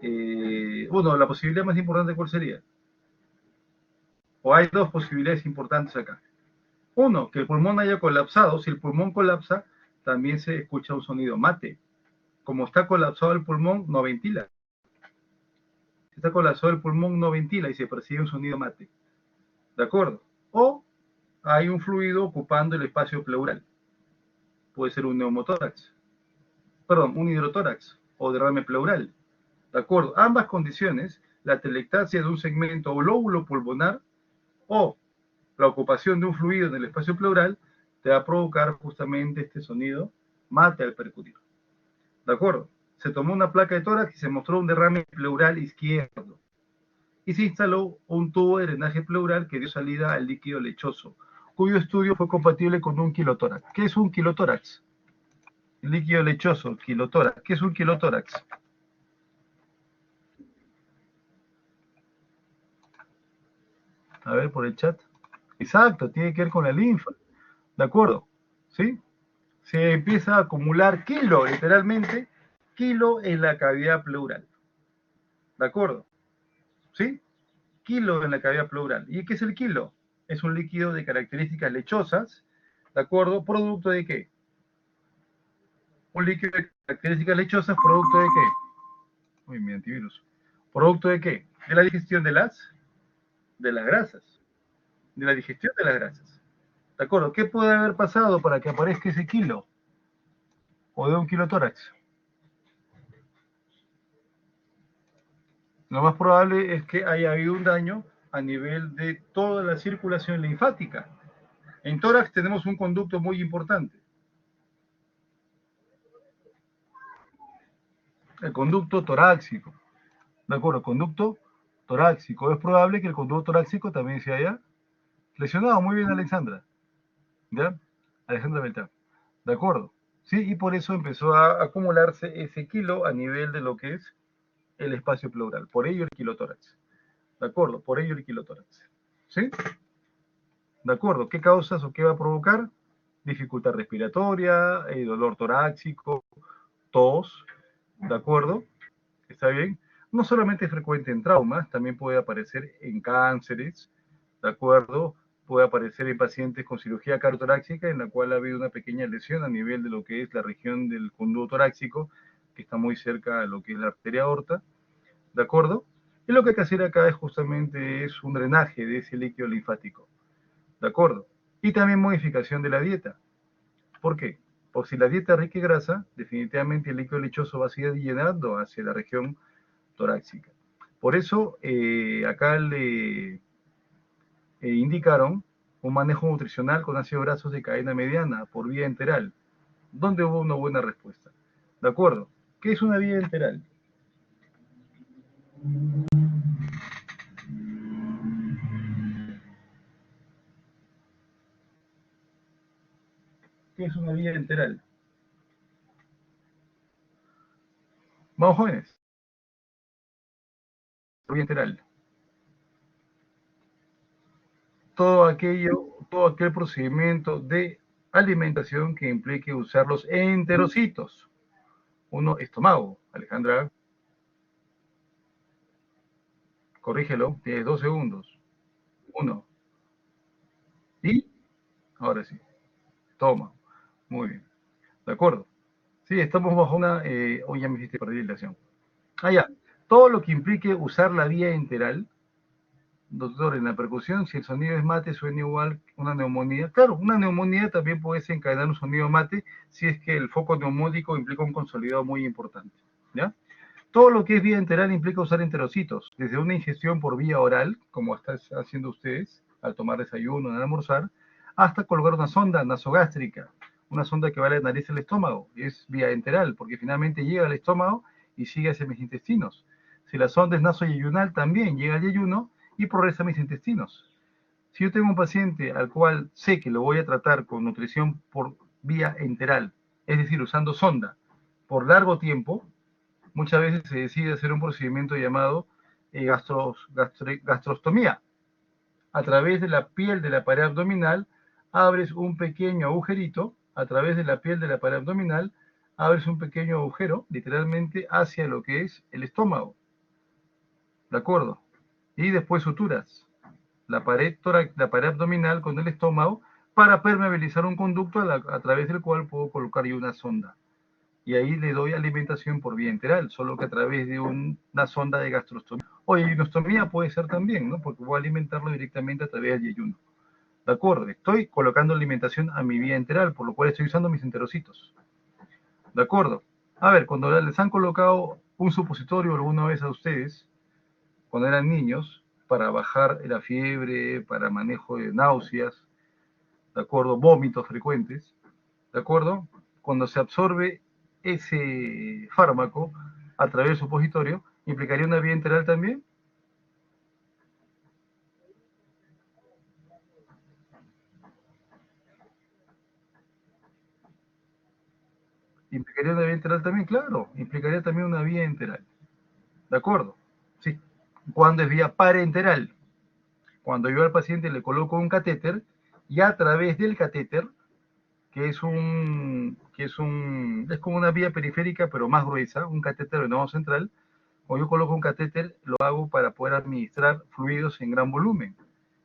la posibilidad más importante, ¿cuál sería? O hay dos posibilidades importantes acá. Uno, que el pulmón haya colapsado. Si el pulmón colapsa, también se escucha un sonido mate. Como está colapsado el pulmón, no ventila. Si está colapsado el pulmón, no ventila y se percibe un sonido mate. ¿De acuerdo? O hay un fluido ocupando el espacio pleural. Puede ser un neumotórax. Perdón, un hidrotórax o derrame pleural. ¿De acuerdo? Ambas condiciones, la telectasia de un segmento o lóbulo pulmonar o la ocupación de un fluido en el espacio pleural, te va a provocar justamente este sonido mate al percutir. ¿De acuerdo? Se tomó una placa de tórax y se mostró un derrame pleural izquierdo. Y se instaló un tubo de drenaje pleural que dio salida al líquido lechoso, cuyo estudio fue compatible con un kilotórax. ¿Qué es un kilotórax? El líquido lechoso, kilotórax. ¿Qué es un kilotórax? A ver, por el chat. Exacto, tiene que ver con la linfa. ¿De acuerdo? ¿Sí? Se empieza a acumular kilo, literalmente, kilo en la cavidad pleural. ¿De acuerdo? ¿Sí? Kilo en la cavidad pleural. ¿Y qué es el kilo? Es un líquido de características lechosas, ¿de acuerdo? ¿Producto de qué? Un líquido de características lechosas, ¿producto de qué? Uy, mi antivirus. ¿Producto de qué? De la digestión de las grasas. De la digestión de las grasas. ¿De acuerdo? ¿Qué puede haber pasado para que aparezca ese kilo? O de un kilotórax. Lo más probable es que haya habido un daño a nivel de toda la circulación linfática. En tórax tenemos un conducto muy importante. El conducto torácico. ¿De acuerdo? Conducto torácico. Es probable que el conducto torácico también se haya lesionado. Muy bien, Alexandra. ¿Ya? Alexandra Beltrán. ¿De acuerdo? Sí, y por eso empezó a acumularse ese kilo a nivel de lo que es el espacio pleural. Por ello el kilotórax. ¿De acuerdo? Por ello el kilotórax. ¿Sí? ¿De acuerdo? ¿Qué causas o qué va a provocar? Dificultad respiratoria, dolor torácico, tos. ¿De acuerdo? ¿Está bien? No solamente es frecuente en traumas, también puede aparecer en cánceres, ¿de acuerdo? Puede aparecer en pacientes con cirugía cardiotorácica en la cual ha habido una pequeña lesión a nivel de lo que es la región del conducto torácico, que está muy cerca de lo que es la arteria aorta, ¿de acuerdo? Y lo que hay que hacer acá es justamente es un drenaje de ese líquido linfático, ¿de acuerdo? Y también modificación de la dieta. ¿Por qué? Porque si la dieta es rica en grasa, definitivamente el líquido lechoso va a seguir llenando hacia la región torácica. Por eso, acá le indicaron un manejo nutricional con ácidos grasos de cadena mediana por vía enteral, donde hubo una buena respuesta. ¿De acuerdo? ¿Qué es una vía enteral? ¿Qué es una vía enteral? Vamos, jóvenes. Vía enteral. Todo aquel procedimiento de alimentación que implique usar los enterocitos. Uno, estómago, Alejandra. Corrígelo, tienes 2 segundos. 1. Y ahora sí. Toma. Muy bien. ¿De acuerdo? Sí, estamos bajo una... Hoy ya me hiciste perder dilación. Ya. Todo lo que implique usar la vía enteral, doctor, en la percusión, si el sonido es mate, suena igual que una neumonía. Claro, una neumonía también puede desencadenar un sonido mate si es que el foco neumónico implica un consolidado muy importante. ¿Ya? Todo lo que es vía enteral implica usar enterocitos, desde una ingestión por vía oral, como están haciendo ustedes al tomar desayuno, al almorzar, hasta colocar una sonda nasogástrica, una sonda que va de la nariz al estómago. Es vía enteral, porque finalmente llega al estómago y sigue hacia mis intestinos. Si la sonda es nasoyeyunal, también llega al yeyuno y progresa a mis intestinos. Si yo tengo un paciente al cual sé que lo voy a tratar con nutrición por vía enteral, es decir, usando sonda por largo tiempo, muchas veces se decide hacer un procedimiento llamado gastrostomía. A través de la piel de la pared abdominal abres un pequeño agujerito, a través de la piel de la pared abdominal abres un pequeño agujero, literalmente hacia lo que es el estómago. ¿De acuerdo? Y después suturas la pared abdominal con el estómago para permeabilizar un conducto a través del cual puedo colocar yo una sonda. Y ahí le doy alimentación por vía enteral, solo que a través de una sonda de gastrostomía. O yeyunostomía puede ser también, ¿no? Porque voy a alimentarlo directamente a través del yeyuno. ¿De acuerdo? Estoy colocando alimentación a mi vía enteral, por lo cual estoy usando mis enterocitos. ¿De acuerdo? A ver, cuando les han colocado un supositorio alguna vez a ustedes, cuando eran niños, para bajar la fiebre, para manejo de náuseas, ¿de acuerdo? Vómitos frecuentes, ¿de acuerdo? Cuando se absorbe ese fármaco a través del supositorio, ¿implicaría una vía enteral también? ¿Implicaría una vía enteral también? Claro, implicaría también una vía enteral. ¿De acuerdo? Sí. ¿Cuándo es vía parenteral? Cuando yo al paciente le coloco un catéter y a través del catéter, es como una vía periférica pero más gruesa, un catéter venoso central. Cuando yo coloco un catéter, lo hago para poder administrar fluidos en gran volumen.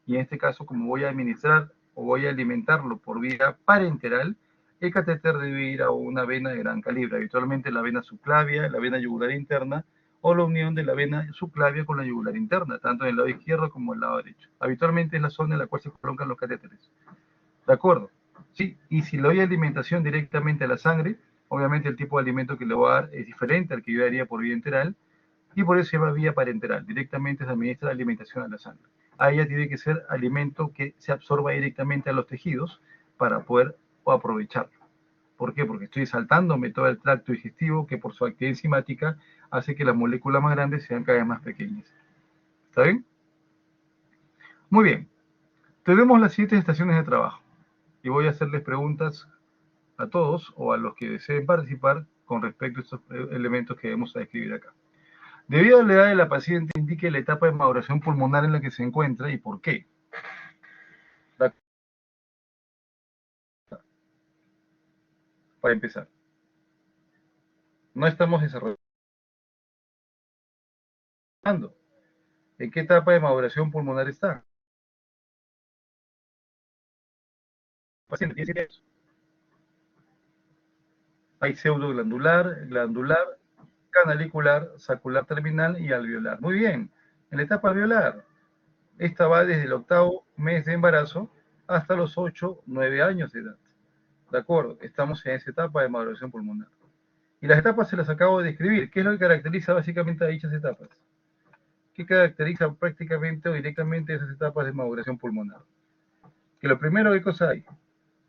Y en este caso, como voy a administrar o voy a alimentarlo por vía parenteral, el catéter debe ir a una vena de gran calibre, habitualmente la vena subclavia, la vena yugular interna, o la unión de la vena subclavia con la yugular interna, tanto en el lado izquierdo como en el lado derecho. Habitualmente es la zona en la cual se colocan los catéteres. ¿De acuerdo? Sí, y si le doy alimentación directamente a la sangre, obviamente el tipo de alimento que le voy a dar es diferente al que yo daría por vía enteral, y por eso se llama vía parenteral. Directamente se administra la alimentación a la sangre. Ahí ya tiene que ser alimento que se absorba directamente a los tejidos para poder aprovecharlo. ¿Por qué? Porque estoy saltándome todo el tracto digestivo que por su actividad enzimática hace que las moléculas más grandes sean cada vez más pequeñas. ¿Está bien? Muy bien. Tenemos las siguientes estaciones de trabajo. Y voy a hacerles preguntas a todos o a los que deseen participar con respecto a estos elementos que vamos a describir acá. Debido a la edad de la paciente, indique la etapa de maduración pulmonar en la que se encuentra y por qué. Para empezar, no estamos desarrollando. ¿En qué etapa de maduración pulmonar está? Paciente tiene 7 años. Hay pseudoglandular, glandular, canalicular, sacular terminal y alveolar. Muy bien, en la etapa alveolar, esta va desde el 8º mes de embarazo hasta los 8, 9 años de edad. De acuerdo, estamos en esa etapa de maduración pulmonar. Y las etapas se las acabo de describir. ¿Qué es lo que caracteriza básicamente a dichas etapas? ¿Qué caracteriza prácticamente o directamente esas etapas de maduración pulmonar? Que lo primero, ¿qué cosa hay?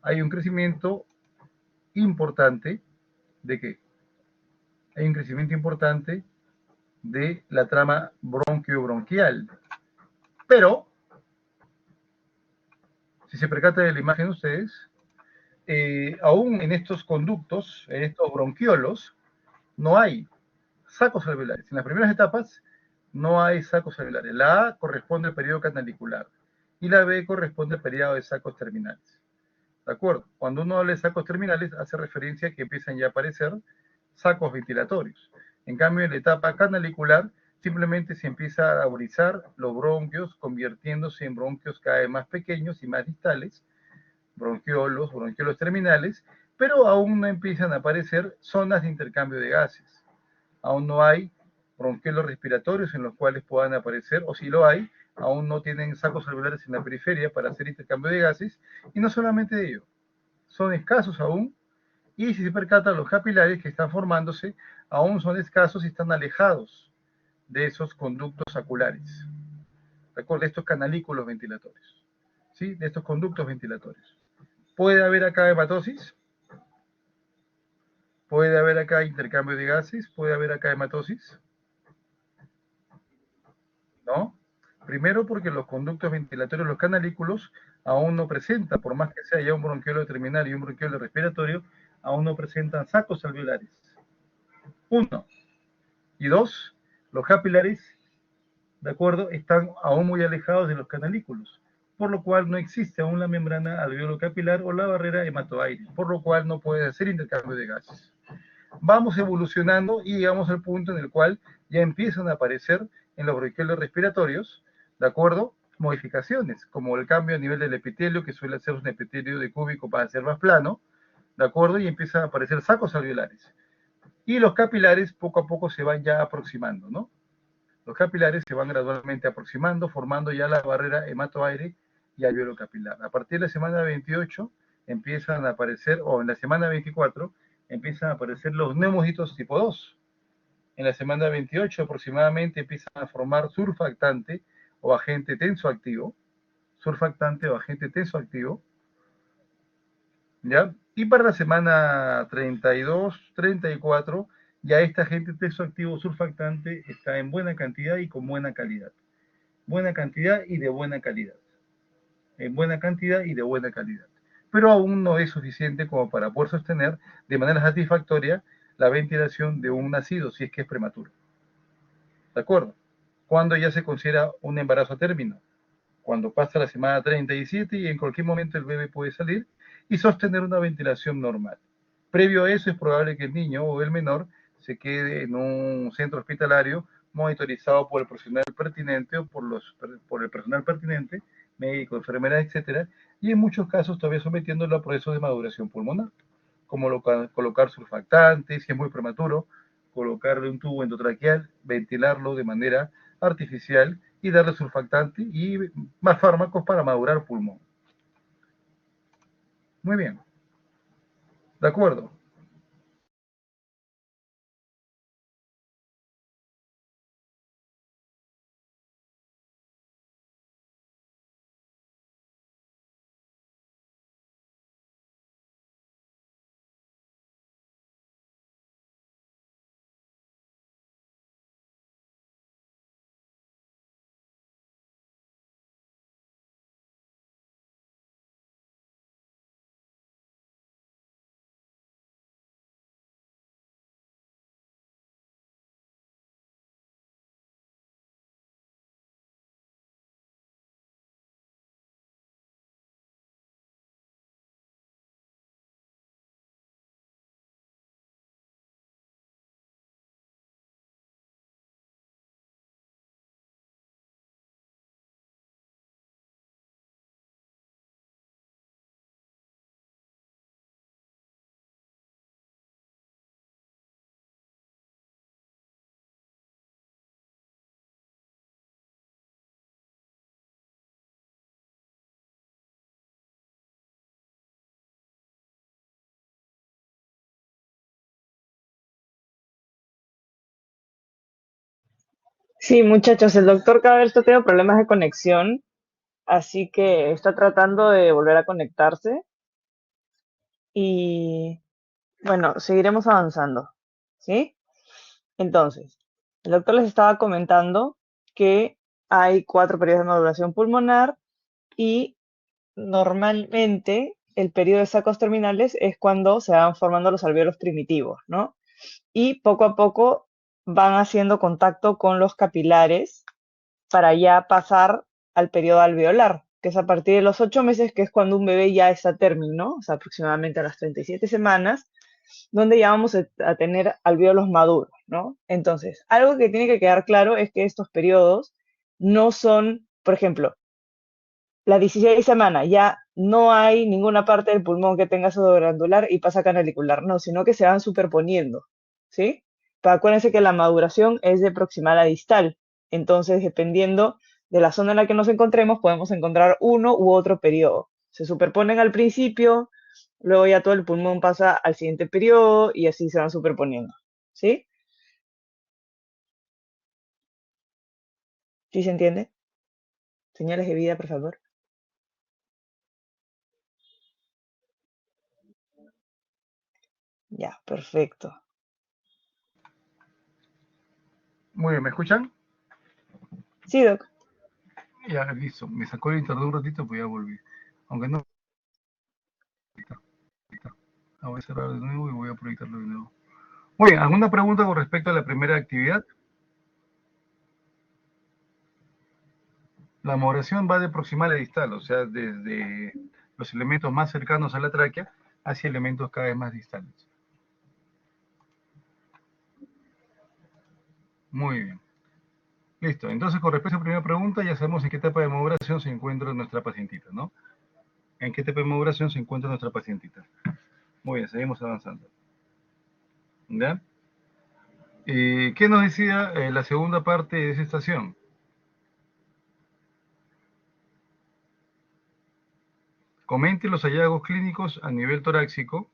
Hay un crecimiento importante de ¿qué? Hay un crecimiento importante de la trama bronquiobronquial. Pero, si se percatan de la imagen ustedes, aún en estos conductos, en estos bronquiolos, no hay sacos alveolares. En las primeras etapas no hay sacos alveolares. La A corresponde al periodo canalicular y la B corresponde al periodo de sacos terminales. ¿De acuerdo? Cuando uno habla de sacos terminales, hace referencia a que empiezan ya a aparecer sacos ventilatorios. En cambio, en la etapa canalicular simplemente se empieza a agudizar los bronquios, convirtiéndose en bronquios cada vez más pequeños y más distales, bronquiolos terminales, pero aún no empiezan a aparecer zonas de intercambio de gases. Aún no hay bronquiolos respiratorios en los cuales puedan aparecer, o si lo hay, aún no tienen sacos alveolares en la periferia para hacer intercambio de gases, y no solamente de ello, son escasos aún, y si se percatan los capilares que están formándose, aún son escasos y están alejados de esos conductos saculares, ¿de acuerdo? De estos canalículos ventilatorios, ¿sí? De estos conductos ventilatorios. ¿Puede haber acá hematosis? ¿Puede haber acá intercambio de gases? ¿Puede haber acá hematosis? ¿No? Primero porque los conductos ventilatorios, los canalículos, aún no presentan, por más que sea ya un bronquiolo terminal y un bronquiolo respiratorio, aún no presentan sacos alveolares. Uno. Y dos, los capilares, ¿de acuerdo?, están aún muy alejados de los canalículos, por lo cual no existe aún la membrana alveolo capilar o la barrera hematoaire, por lo cual no puede hacer intercambio de gases. Vamos evolucionando y llegamos al punto en el cual ya empiezan a aparecer en los bronquiolos respiratorios, ¿de acuerdo?, modificaciones, como el cambio a nivel del epitelio, que suele ser un epitelio de cúbico para ser más plano, ¿de acuerdo?, y empiezan a aparecer sacos alveolares. Y los capilares poco a poco se van ya aproximando, ¿no? Los capilares se van gradualmente aproximando, formando ya la barrera hematoaire y alveolo capilar. A partir de la semana 28 empiezan a aparecer, o en la semana 24, empiezan a aparecer los neumocitos tipo 2. En la semana 28 aproximadamente empiezan a formar surfactante o agente tensoactivo, ¿ya? Y para la semana 32, 34, ya este agente tensoactivo surfactante está en buena cantidad y con buena calidad. Buena cantidad y de buena calidad. En buena cantidad y de buena calidad. Pero aún no es suficiente como para poder sostener de manera satisfactoria la ventilación de un nacido, si es que es prematuro. ¿De acuerdo? Cuando ya se considera un embarazo a término, cuando pasa la semana 37 y en cualquier momento el bebé puede salir y sostener una ventilación normal. Previo a eso es probable que el niño o el menor se quede en un centro hospitalario monitorizado por el profesional pertinente o por el personal pertinente, médico, enfermera, etcétera, y en muchos casos todavía sometiéndolo a procesos de maduración pulmonar, como colocar surfactantes, si es muy prematuro, colocarle un tubo endotraqueal, ventilarlo de manera artificial y darle surfactante y más fármacos para madurar pulmón. Muy bien. ¿De acuerdo? Sí, muchachos, el doctor Caberto tiene problemas de conexión, así que está tratando de volver a conectarse y bueno, seguiremos avanzando, ¿sí? Entonces, el doctor les estaba comentando que hay 4 periodos de maduración pulmonar y normalmente el periodo de sacos terminales es cuando se van formando los alvéolos primitivos, ¿no? Y poco a poco van haciendo contacto con los capilares para ya pasar al periodo alveolar, que es a partir de los 8 meses, que es cuando un bebé ya está a término, o sea, aproximadamente a las 37 semanas, donde ya vamos a tener alvéolos maduros, ¿no? Entonces, algo que tiene que quedar claro es que estos periodos no son, por ejemplo, la 16 semana ya no hay ninguna parte del pulmón que tenga pseudoglandular y pasa a canalicular, no, sino que se van superponiendo, ¿sí? Pero acuérdense que la maduración es de proximal a distal, entonces dependiendo de la zona en la que nos encontremos, podemos encontrar uno u otro periodo. Se superponen al principio, luego ya todo el pulmón pasa al siguiente periodo y así se van superponiendo, ¿sí? ¿Sí se entiende? Señales de vida, por favor. Ya, perfecto. Muy bien, ¿me escuchan? Sí, Doc. Ya, listo. Me sacó el internet un ratito, pues ya volví. Aunque no. Ahí está. Voy a cerrar de nuevo y voy a proyectarlo de nuevo. Muy bien, ¿alguna pregunta con respecto a la primera actividad? La moderación va de proximal a distal, o sea, desde los elementos más cercanos a la tráquea hacia elementos cada vez más distales. Muy bien. Listo. Entonces, con respecto a la primera pregunta, ya sabemos en qué etapa de moderación se encuentra nuestra pacientita, ¿no? ¿En qué etapa de moderación se encuentra nuestra pacientita? Muy bien, seguimos avanzando. ¿Ya? ¿Qué nos decía la segunda parte de esa estación? Comente los hallazgos clínicos a nivel torácico,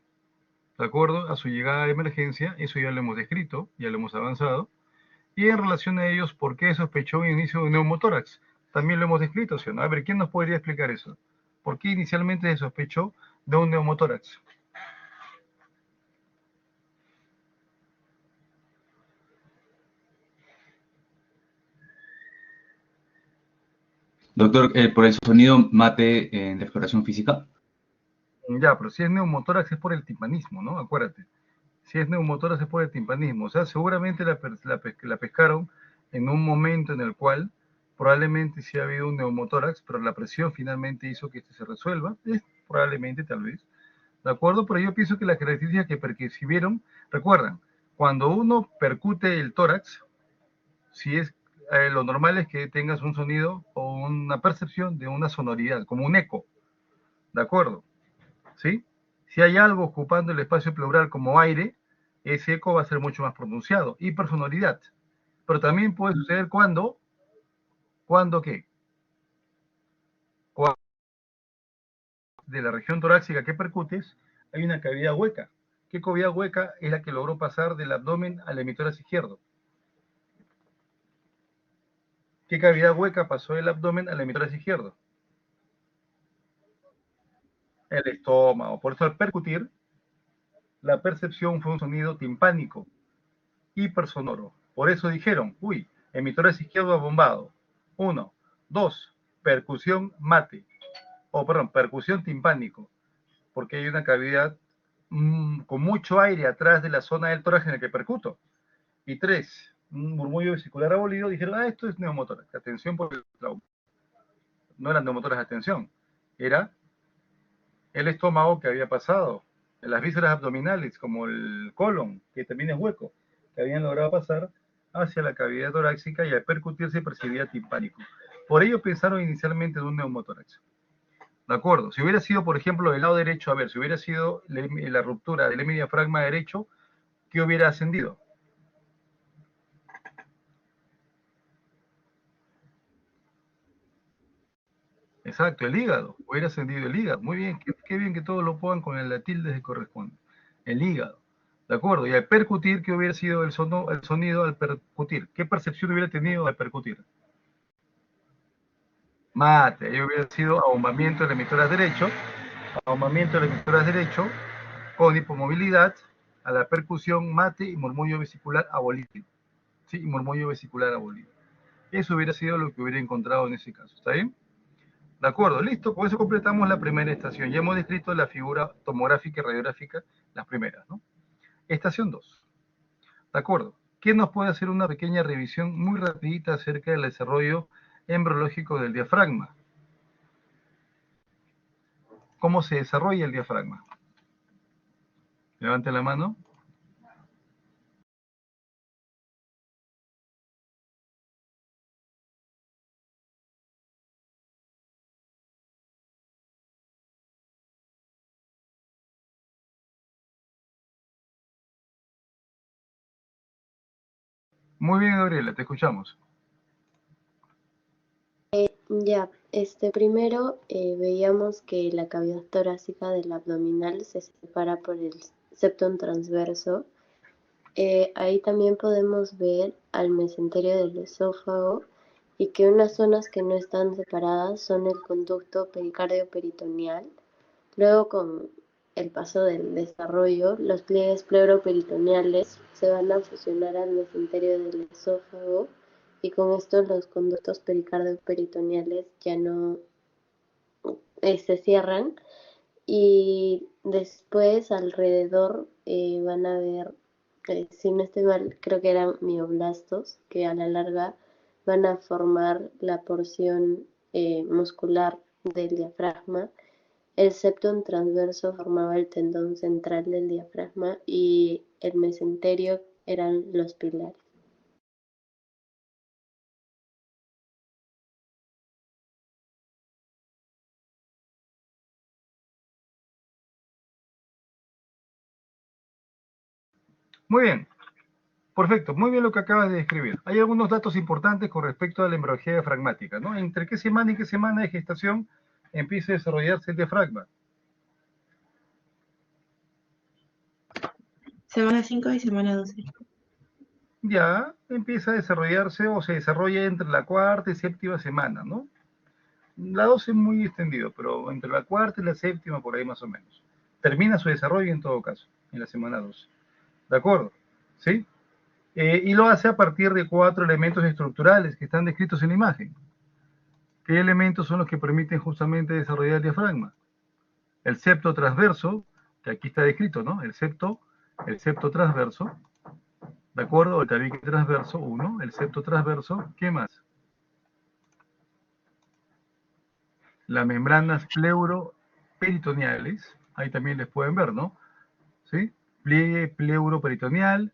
de acuerdo a su llegada de emergencia, eso ya lo hemos descrito, ya lo hemos avanzado. Y en relación a ellos, ¿por qué sospechó un inicio de un neumotórax? También lo hemos descrito, ¿sí o no? A ver, ¿quién nos podría explicar eso? ¿Por qué inicialmente se sospechó de un neumotórax? Doctor, por el sonido mate en la exploración física. Ya, pero si es neumotórax es por el timpanismo, ¿no? Acuérdate. Si es neumotórax es por el timpanismo. O sea, seguramente la pescaron en un momento en el cual probablemente sí ha habido un neumotórax, pero la presión finalmente hizo que este se resuelva. Es probablemente, tal vez. ¿De acuerdo? Pero yo pienso que las características que percibieron, recuerdan, cuando uno percute el tórax, si es lo normal es que tengas un sonido o una percepción de una sonoridad, como un eco. ¿De acuerdo? ¿Sí? Si hay algo ocupando el espacio pleural como aire, ese eco va a ser mucho más pronunciado. Hipersonoridad. Pero también puede suceder ¿cuándo qué? Cuando de la región torácica que percutes hay una cavidad hueca. ¿Qué cavidad hueca es la que logró pasar del abdomen al hemitórax izquierdo? ¿Qué cavidad hueca pasó del abdomen al hemitórax izquierdo? El estómago. Por eso al percutir, la percepción fue un sonido timpánico, hipersonoro. Por eso dijeron, uy, hemitórax izquierdo abombado. 1. 2. Percusión mate. Percusión timpánico. Porque hay una cavidad con mucho aire atrás de la zona del tórax en el que percuto. Y 3. Un murmullo vesicular abolido. Dijeron, esto es neumotórax. Atención por el trauma. No era neumotórax, atención. Era el estómago que había pasado, las vísceras abdominales, como el colon, que también es hueco, que habían logrado pasar hacia la cavidad torácica y al percutir se percibía timpánico. Por ello pensaron inicialmente en un neumotórax. ¿De acuerdo? Si hubiera sido, por ejemplo, del lado derecho, a ver, si hubiera sido la ruptura del hemidiafragma derecho, ¿qué hubiera ascendido? Exacto, el hígado. Hubiera ascendido el hígado. Muy bien, qué bien que todos lo pongan con la tilde que corresponde. El hígado. ¿De acuerdo? Y al percutir, ¿qué hubiera sido el sonido al percutir? ¿Qué percepción hubiera tenido al percutir? Mate. Ahí hubiera sido abombamiento del hemitórax derecho. Abombamiento del hemitórax derecho con hipomovilidad a la percusión mate y murmullo vesicular abolido. Sí, y murmullo vesicular abolido. Eso hubiera sido lo que hubiera encontrado en ese caso. ¿Está bien? De acuerdo, listo, con eso completamos la primera estación. Ya hemos descrito la figura tomográfica y radiográfica, las primeras, ¿no? Estación 2. De acuerdo. ¿Quién nos puede hacer una pequeña revisión muy rapidita acerca del desarrollo embriológico del diafragma? ¿Cómo se desarrolla el diafragma? Levante la mano. Muy bien, Gabriela, te escuchamos. Ya, primero veíamos que la cavidad torácica del abdominal se separa por el septum transverso. Ahí también podemos ver al mesenterio del esófago y que unas zonas que no están separadas son el conducto pericardio-peritoneal. Luego, con el paso del desarrollo, los pliegues pleuroperitoneales se van a fusionar al mesenterio del esófago y con esto los conductos pericardio-peritoneales ya no se cierran y después alrededor van a ver, si no estoy mal, creo que eran mioblastos, que a la larga van a formar la porción muscular del diafragma. El septum transverso formaba el tendón central del diafragma y el mesenterio eran los pilares. Muy bien. Perfecto, muy bien lo que acabas de describir. Hay algunos datos importantes con respecto a la hemorragia diafragmática, ¿no? ¿Entre qué semana y qué semana de gestación empieza a desarrollarse el diafragma? Semana 5 y semana 12. Ya empieza a desarrollarse o se desarrolla entre la cuarta y séptima semana, ¿no? La 12 es muy extendido, pero entre la cuarta y la séptima, por ahí más o menos. Termina su desarrollo en todo caso, en la semana 12. ¿De acuerdo? ¿Sí? Y lo hace a partir de 4 elementos estructurales que están descritos en la imagen. ¿Qué elementos son los que permiten justamente desarrollar el diafragma? El septo transverso, que aquí está descrito, ¿no? El septo transverso, ¿de acuerdo? El tabique transverso, 1, el septo transverso, ¿qué más? Las membranas pleuroperitoneales, ahí también les pueden ver, ¿no? ¿Sí? Pliegue pleuroperitoneal,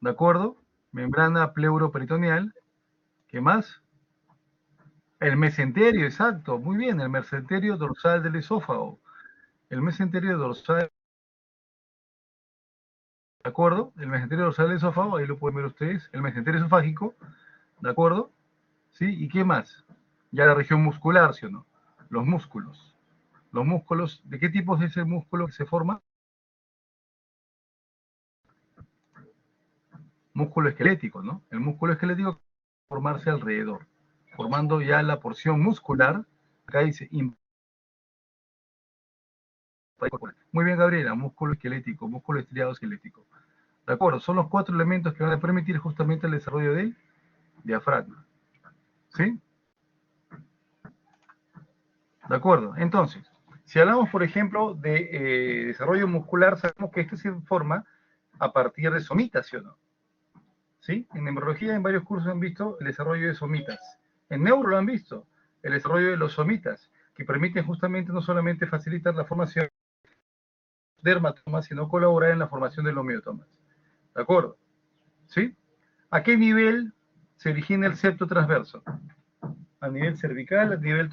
¿de acuerdo? Membrana pleuroperitoneal, ¿qué más? El mesenterio, exacto, muy bien, el mesenterio dorsal del esófago. El mesenterio dorsal, ¿de acuerdo? El mesenterio dorsal del esófago, ahí lo pueden ver ustedes, el mesenterio esofágico, ¿de acuerdo? ¿Sí? ¿Y qué más? Ya la región muscular, ¿sí o no? Los músculos. Los músculos, ¿de qué tipo es ese músculo que se forma? Músculo esquelético, ¿no? El músculo esquelético formarse alrededor, formando ya la porción muscular. Acá dice muy bien, Gabriela, músculo esquelético, músculo estriado esquelético. De acuerdo, son los 4 elementos que van a permitir justamente el desarrollo del diafragma. ¿Sí? De acuerdo, entonces, si hablamos, por ejemplo, de desarrollo muscular, sabemos que este se forma a partir de somitas, ¿sí o no? ¿Sí? En neurología, en varios cursos han visto el desarrollo de somitas. En neuro lo han visto, el desarrollo de los somitas, que permiten justamente no solamente facilitar la formación de dermatomas, sino colaborar en la formación de los miotomas. ¿De acuerdo? ¿Sí? ¿A qué nivel se origina el septo transverso? A nivel cervical, a nivel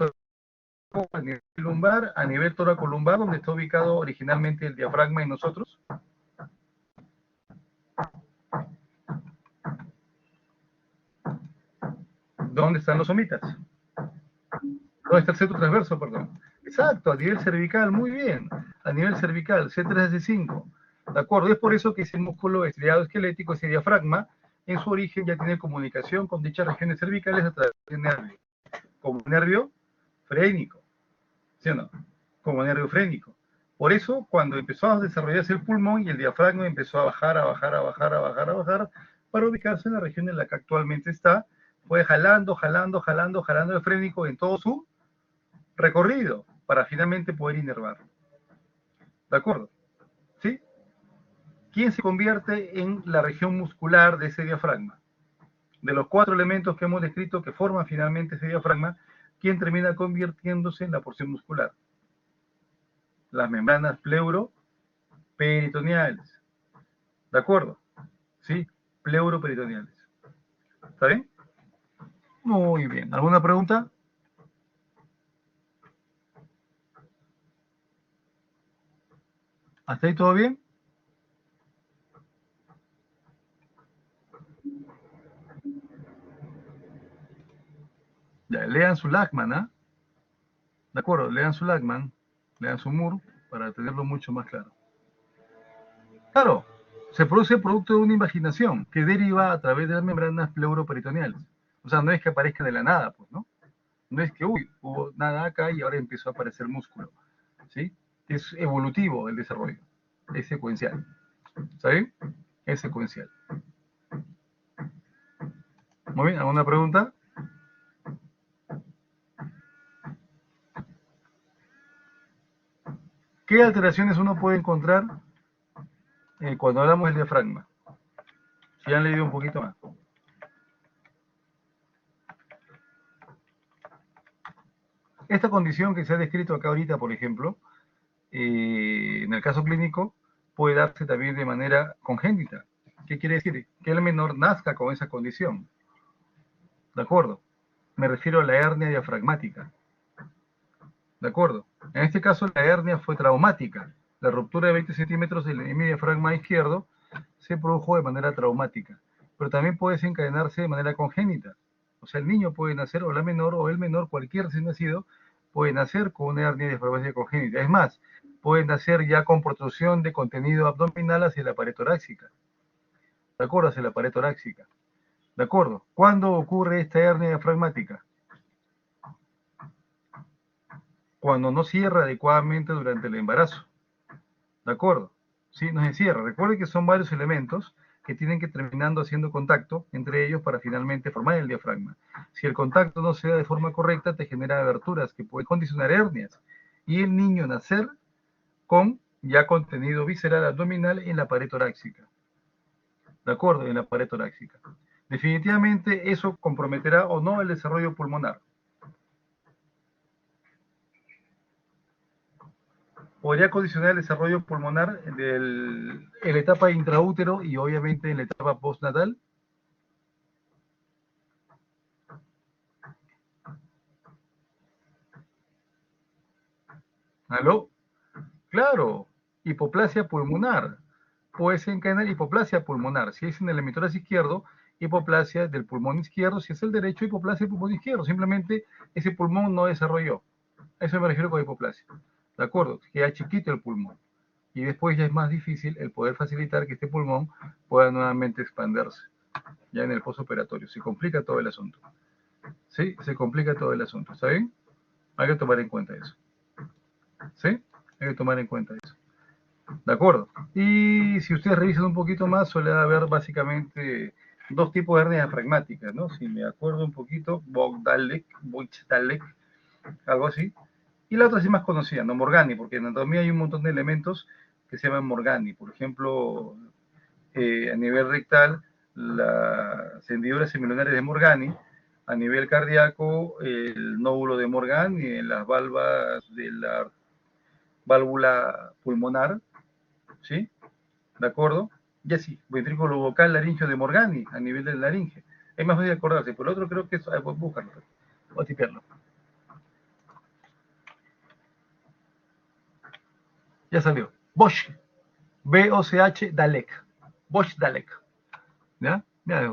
a nivel lumbar, a nivel toracolumbar, donde está ubicado originalmente el diafragma en nosotros. ¿Dónde están los somitas? ¿Dónde está el septo transverso, perdón? Exacto, a nivel cervical, muy bien. A nivel cervical, C3S5. ¿De acuerdo? Es por eso que ese músculo estriado esquelético, ese diafragma, en su origen ya tiene comunicación con dichas regiones cervicales a través del nervio. Como nervio frénico. ¿Sí o no? Como nervio frénico. Por eso, cuando empezó a desarrollarse el pulmón y el diafragma empezó a bajar, a bajar, a bajar, a bajar, a bajar, para ubicarse en la región en la que actualmente está, fue jalando, jalando, jalando, jalando el frénico en todo su recorrido, para finalmente poder inervar. ¿De acuerdo? ¿Sí? ¿Quién se convierte en la región muscular de ese diafragma? De los 4 elementos que hemos descrito que forman finalmente ese diafragma, ¿quién termina convirtiéndose en la porción muscular? Las membranas peritoneales. ¿De acuerdo? ¿Sí? Pleuroperitoneales. ¿Está bien? Muy bien. ¿Alguna pregunta? ¿Hasta ahí todo bien? Ya, lean su Lachman, ¿ah? De acuerdo, lean su Lachman, lean su Moore, para tenerlo mucho más claro. Claro, se produce producto de una invaginación que deriva a través de las membranas pleuroperitoneales. O sea, no es que aparezca de la nada, pues, ¿no? No es que, uy, hubo nada acá y ahora empezó a aparecer músculo, ¿sí? Es evolutivo el desarrollo, es secuencial, ¿saben? Es secuencial. Muy bien, ¿alguna pregunta? ¿Qué alteraciones uno puede encontrar cuando hablamos del diafragma? Si han leído un poquito más. Esta condición que se ha descrito acá ahorita, por ejemplo, en el caso clínico, puede darse también de manera congénita. ¿Qué quiere decir? Que el menor nazca con esa condición. ¿De acuerdo? Me refiero a la hernia diafragmática. ¿De acuerdo? En este caso, la hernia fue traumática. La ruptura de 20 centímetros del diafragma izquierdo se produjo de manera traumática. Pero también puede desencadenarse de manera congénita. O sea, el niño puede nacer, o la menor, o el menor, cualquier recién nacido, puede nacer con una hernia diafragmática congénita. Es más, puede nacer ya con protrusión de contenido abdominal hacia la pared torácica. ¿De acuerdo? Hacia la pared torácica. ¿De acuerdo? ¿Cuándo ocurre esta hernia diafragmática? Cuando no cierra adecuadamente durante el embarazo. ¿De acuerdo? ¿Sí? No se cierra. Recuerden que son varios elementos que tienen que terminando haciendo contacto entre ellos para finalmente formar el diafragma. Si el contacto no se da de forma correcta, te genera aberturas que pueden condicionar hernias. Y el niño nacer con ya contenido visceral abdominal en la pared torácica. ¿De acuerdo? En la pared torácica. Definitivamente eso comprometerá o no el desarrollo pulmonar. Podría condicionar el desarrollo pulmonar en la etapa intraútero y obviamente en la etapa postnatal. ¿Aló? Claro, hipoplasia pulmonar. Puede desencadenar hipoplasia pulmonar. Si es en el hemitórax izquierdo, hipoplasia del pulmón izquierdo. Si es el derecho, hipoplasia del pulmón izquierdo. Simplemente ese pulmón no desarrolló. A eso me refiero con hipoplasia. ¿De acuerdo? Queda chiquito el pulmón. Y después ya es más difícil el poder facilitar que este pulmón pueda nuevamente expandirse. Ya en el postoperatorio. Se complica todo el asunto. ¿Sí? Se complica todo el asunto. ¿Está bien? Hay que tomar en cuenta eso. ¿Sí? Hay que tomar en cuenta eso. ¿De acuerdo? Y si ustedes revisan un poquito más, suele haber básicamente dos tipos de hernias diafragmáticas, ¿no? Si me acuerdo un poquito, Bogdalek, algo así. Y la otra sí más conocida, ¿no? Morgani, porque en anatomía hay un montón de elementos que se llaman Morgani. Por ejemplo, a nivel rectal, las hendiduras semilunares de Morgani. A nivel cardíaco, el nódulo de Morgani, en las válvulas de la válvula pulmonar, ¿sí? ¿De acuerdo? Y así, ventrículo vocal laringeo de Morgani, a nivel de laringe. Es más fácil acordarse, por el otro creo que es, voy a buscarlo, voy a tipearlo. Ya salió. Bosch, B-O-C-H, Dalek. Bosch Dalek. ¿Ya? Mira,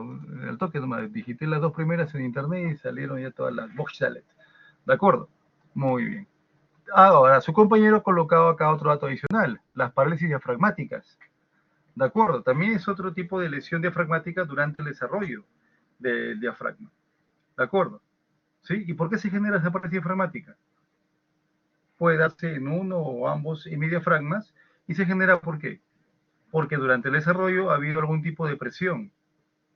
al toque nomás, digité las dos primeras en internet y salieron ya todas las Bosch Dalek. ¿De acuerdo? Muy bien. Ahora, su compañero ha colocado acá otro dato adicional, las parálisis diafragmáticas. ¿De acuerdo? También es otro tipo de lesión diafragmática durante el desarrollo del diafragma. ¿De acuerdo? ¿Sí? ¿Y por qué se genera esa parálisis diafragmática? Puede darse en uno o ambos hemidiafragmas y se genera ¿por qué? Porque durante el desarrollo ha habido algún tipo de presión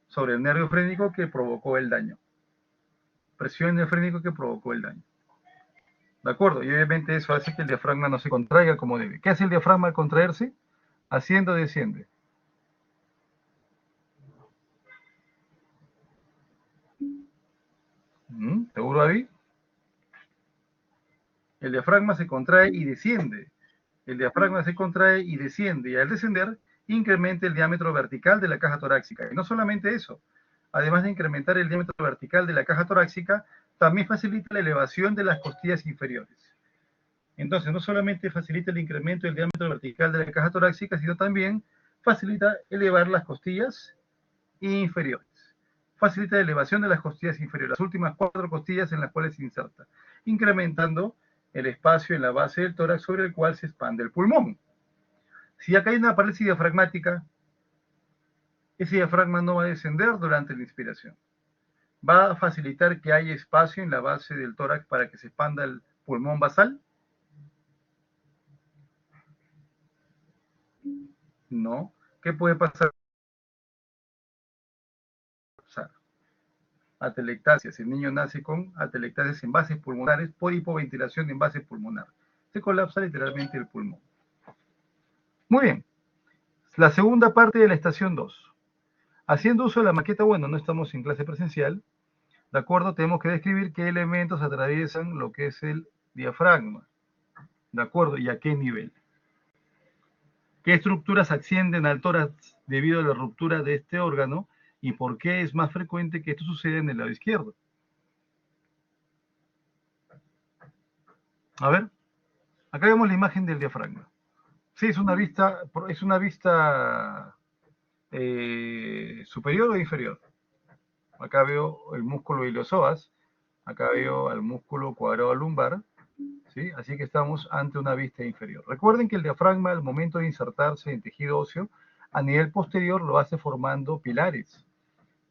sobre el nervio frénico que provocó el daño. Presión neofrénico que provocó el daño. ¿De acuerdo? Y obviamente eso hace que el diafragma no se contraiga como debe. ¿Qué hace el diafragma al contraerse? Asciende o desciende. ¿Seguro, David? El diafragma se contrae y desciende. El diafragma se contrae y desciende, y al descender incrementa el diámetro vertical de la caja torácica. Y no solamente eso, además de incrementar el diámetro vertical de la caja torácica, también facilita la elevación de las costillas inferiores. Entonces, no solamente facilita el incremento del diámetro vertical de la caja torácica, sino también facilita elevar las costillas inferiores. Facilita la elevación de las costillas inferiores, las últimas 4 costillas en las cuales se inserta, incrementando el espacio en la base del tórax sobre el cual se expande el pulmón. Si acá hay una parálisis diafragmática, ese diafragma no va a descender durante la inspiración. Va a facilitar que haya espacio en la base del tórax para que se expanda el pulmón basal. No. ¿Qué puede pasar? Atelectasias. El niño nace con atelectasias en bases pulmonares por hipoventilación en base pulmonar. Se colapsa literalmente el pulmón. Muy bien. La segunda parte de la estación 2. Haciendo uso de la maqueta, bueno, no estamos en clase presencial, ¿de acuerdo? Tenemos que describir qué elementos atraviesan lo que es el diafragma, ¿de acuerdo? Y a qué nivel. ¿Qué estructuras ascienden al tórax debido a la ruptura de este órgano? ¿Y por qué es más frecuente que esto suceda en el lado izquierdo? A ver, acá vemos la imagen del diafragma. Sí, es una vista superior o inferior. Acá veo el músculo iliosoas, acá veo al músculo cuadrado lumbar, ¿sí? Así que estamos ante una vista inferior. Recuerden que el diafragma, al momento de insertarse en tejido óseo, a nivel posterior lo hace formando pilares.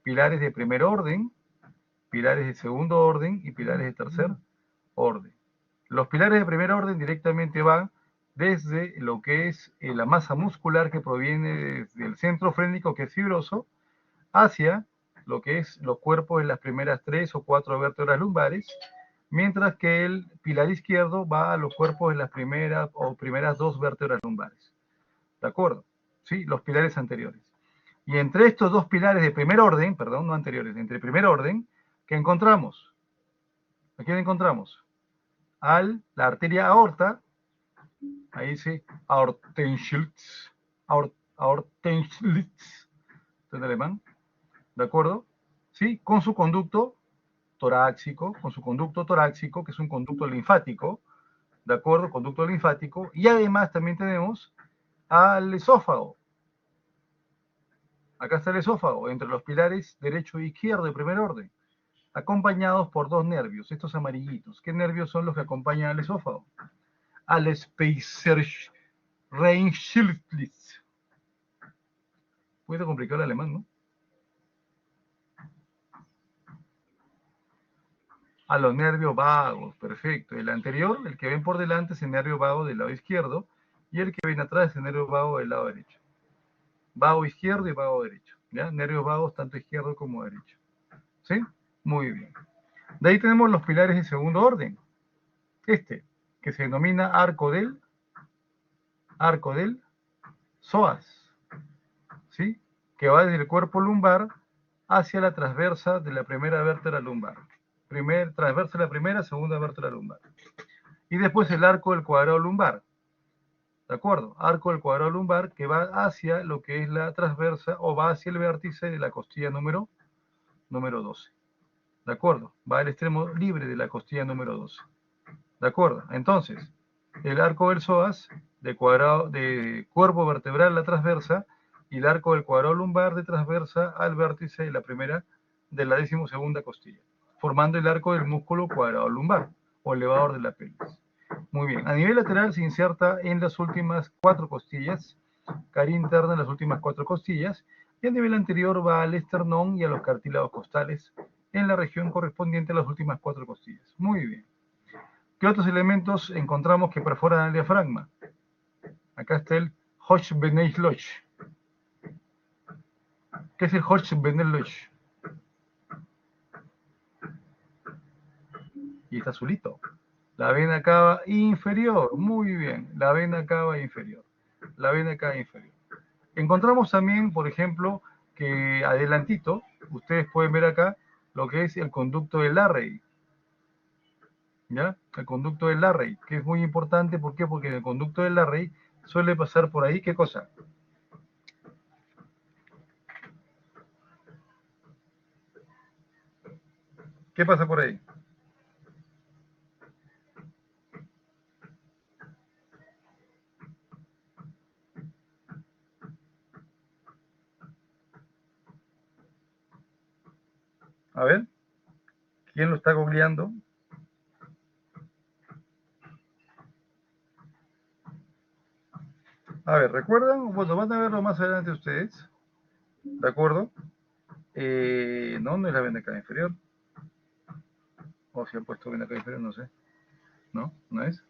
Pilares de primer orden, pilares de segundo orden y pilares de tercer orden. Los pilares de primer orden directamente van desde lo que es la masa muscular que proviene del centro frénico, que es fibroso, hacia lo que es los cuerpos de las primeras 3 o 4 vértebras lumbares, mientras que el pilar izquierdo va a los cuerpos de las primeras 2 vértebras lumbares. ¿De acuerdo? ¿Sí? Los pilares anteriores. Y entre estos dos pilares de primer orden, perdón, no anteriores, entre primer orden, ¿qué encontramos? ¿A quién encontramos? La arteria aorta, ahí dice Aortenschlitz, Aortenschlitz, en alemán, ¿de acuerdo? ¿Sí? Con su conducto torácico, que es un conducto linfático, ¿de acuerdo? Conducto linfático, y además también tenemos al esófago. Acá está el esófago, entre los pilares derecho e izquierdo de primer orden, acompañados por 2 nervios, estos amarillitos. ¿Qué nervios son los que acompañan al esófago? Al Speiserreinschlitz. Un poquito complicado el alemán, ¿no? A los nervios vagos, perfecto. El anterior, el que ven por delante, es el nervio vago del lado izquierdo, y el que ven atrás es el nervio vago del lado derecho. Vago izquierdo y vago derecho, ¿ya? Nervios vagos tanto izquierdo como derecho. ¿Sí? Muy bien. De ahí tenemos los pilares de segundo orden. Este, que se denomina arco del psoas, ¿sí? Que va desde el cuerpo lumbar hacia la transversa de la primera vértebra lumbar. Transversa de la primera, segunda vértebra lumbar. Y después el arco del cuadrado lumbar. ¿De acuerdo? Arco del cuadrado lumbar que va hacia lo que es la transversa o va hacia el vértice de la costilla número 12. ¿De acuerdo? Va al extremo libre de la costilla número 12. ¿De acuerdo? Entonces, el arco del psoas de cuerpo vertebral a la transversa y el arco del cuadrado lumbar de transversa al vértice de la 12ª costilla, formando el arco del músculo cuadrado lumbar o elevador de la pelvis. Muy bien. A nivel lateral se inserta en las últimas 4 costillas, carie interna en las últimas 4 costillas, y a nivel anterior va al esternón y a los cartílagos costales en la región correspondiente a las últimas 4 costillas. Muy bien. ¿Qué otros elementos encontramos que perforan el diafragma? Acá está el Hochbenelloch. ¿Qué es el Hochbenelloch? Y está azulito. La vena cava inferior. Muy bien. La vena cava inferior. La vena cava inferior. Encontramos también, por ejemplo, que adelantito, ustedes pueden ver acá lo que es el conducto de Larrey. ¿Ya? El conducto de Larrey, que es muy importante, ¿por qué? Porque en el conducto de Larrey suele pasar por ahí, ¿qué cosa? ¿Qué pasa por ahí? A ver, ¿quién lo está googleando? A ver, ¿recuerdan? Bueno, van a verlo más adelante ustedes, ¿de acuerdo? No es la vena cava inferior. O si han puesto vena cava inferior, no sé. No, no es.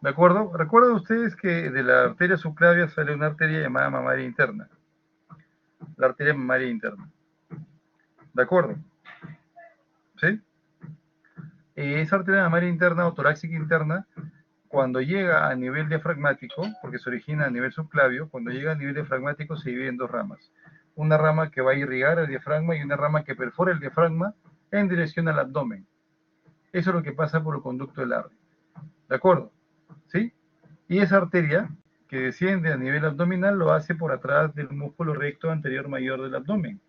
¿De acuerdo? Recuerden ustedes que de la arteria subclavia sale una arteria llamada mamaria interna. La arteria mamaria interna. ¿De acuerdo? ¿Sí? Esa arteria mamaria interna o torácica interna, cuando llega a nivel diafragmático, porque se origina a nivel subclavio, cuando llega a nivel diafragmático se divide en dos ramas. Una rama que va a irrigar el diafragma y una rama que perfora el diafragma en dirección al abdomen. Eso es lo que pasa por el conducto del Larrey. ¿De acuerdo? ¿Sí? Y esa arteria que desciende a nivel abdominal lo hace por atrás del músculo recto anterior mayor del abdomen.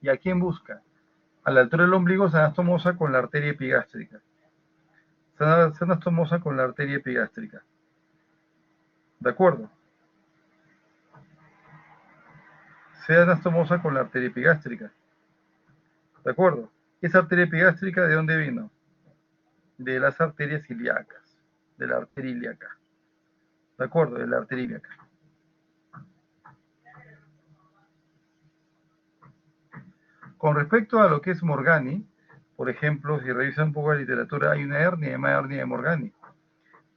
¿Y a quién busca? A la altura del ombligo se anastomosa con la arteria epigástrica. Se anastomosa con la arteria epigástrica. ¿De acuerdo? Se anastomosa con la arteria epigástrica. ¿De acuerdo? Esa arteria epigástrica, ¿de dónde vino? De las arterias ilíacas. De la arteria ilíaca. ¿De acuerdo? De la arteria ilíaca. Con respecto a lo que es Morgani, por ejemplo, si revisan un poco la literatura, hay una hernia llamada hernia de Morgani.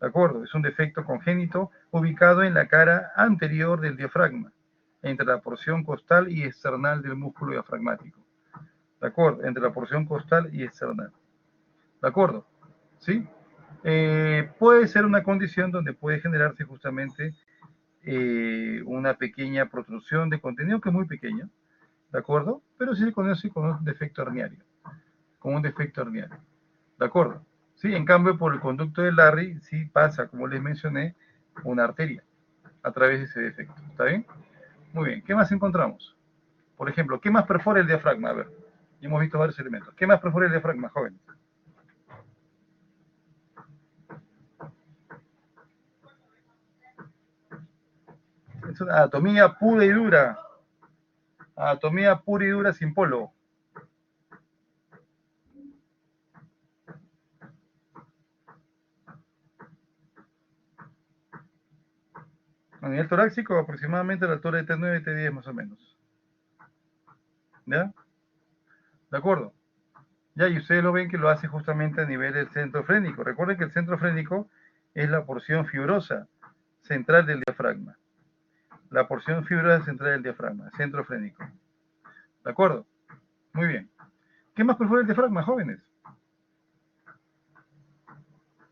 ¿De acuerdo? Es un defecto congénito ubicado en la cara anterior del diafragma, entre la porción costal y external del músculo diafragmático. ¿De acuerdo? Entre la porción costal y external. ¿De acuerdo? ¿Sí? Puede ser una condición donde puede generarse justamente una pequeña protrusión de contenido que es muy pequeño, ¿de acuerdo? Pero sí se conoce como un defecto herniario, como un defecto herniario, ¿de acuerdo? Sí, en cambio por el conducto de Larrey sí pasa, como les mencioné, una arteria a través de ese defecto, ¿está bien? Muy bien, ¿qué más encontramos? Por ejemplo, ¿qué más perfora el diafragma? A ver, ya hemos visto varios elementos. ¿Qué más perfora el diafragma, jóvenes? Es una anatomía pura y dura. Anatomía pura y dura sin polo. A nivel torácico, aproximadamente a la altura de T9 y T10 más o menos. ¿Ya? ¿De acuerdo? Ya, y ustedes lo ven que lo hace justamente a nivel del centro frénico. Recuerden que el centro frénico es la porción fibrosa central del diafragma. La porción fibrosa central del diafragma, centro frénico. ¿De acuerdo? Muy bien. ¿Qué más perfora el diafragma, jóvenes?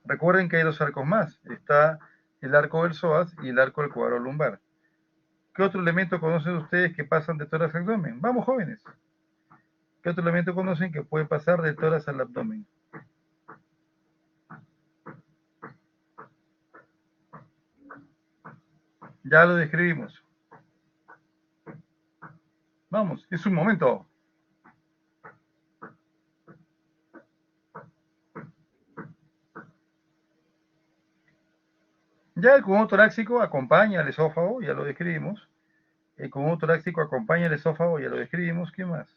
Recuerden que hay dos arcos más. Está el arco del psoas y el arco del cuadro lumbar. ¿Qué otro elemento conocen ustedes que pasan de tórax al abdomen? Vamos, jóvenes. ¿Qué otro elemento conocen que puede pasar de tórax al abdomen? Ya lo describimos. Vamos, es un momento. Ya el conjunto torácico acompaña al esófago, ya lo describimos. El conjunto torácico acompaña al esófago, ya lo describimos. ¿Qué más?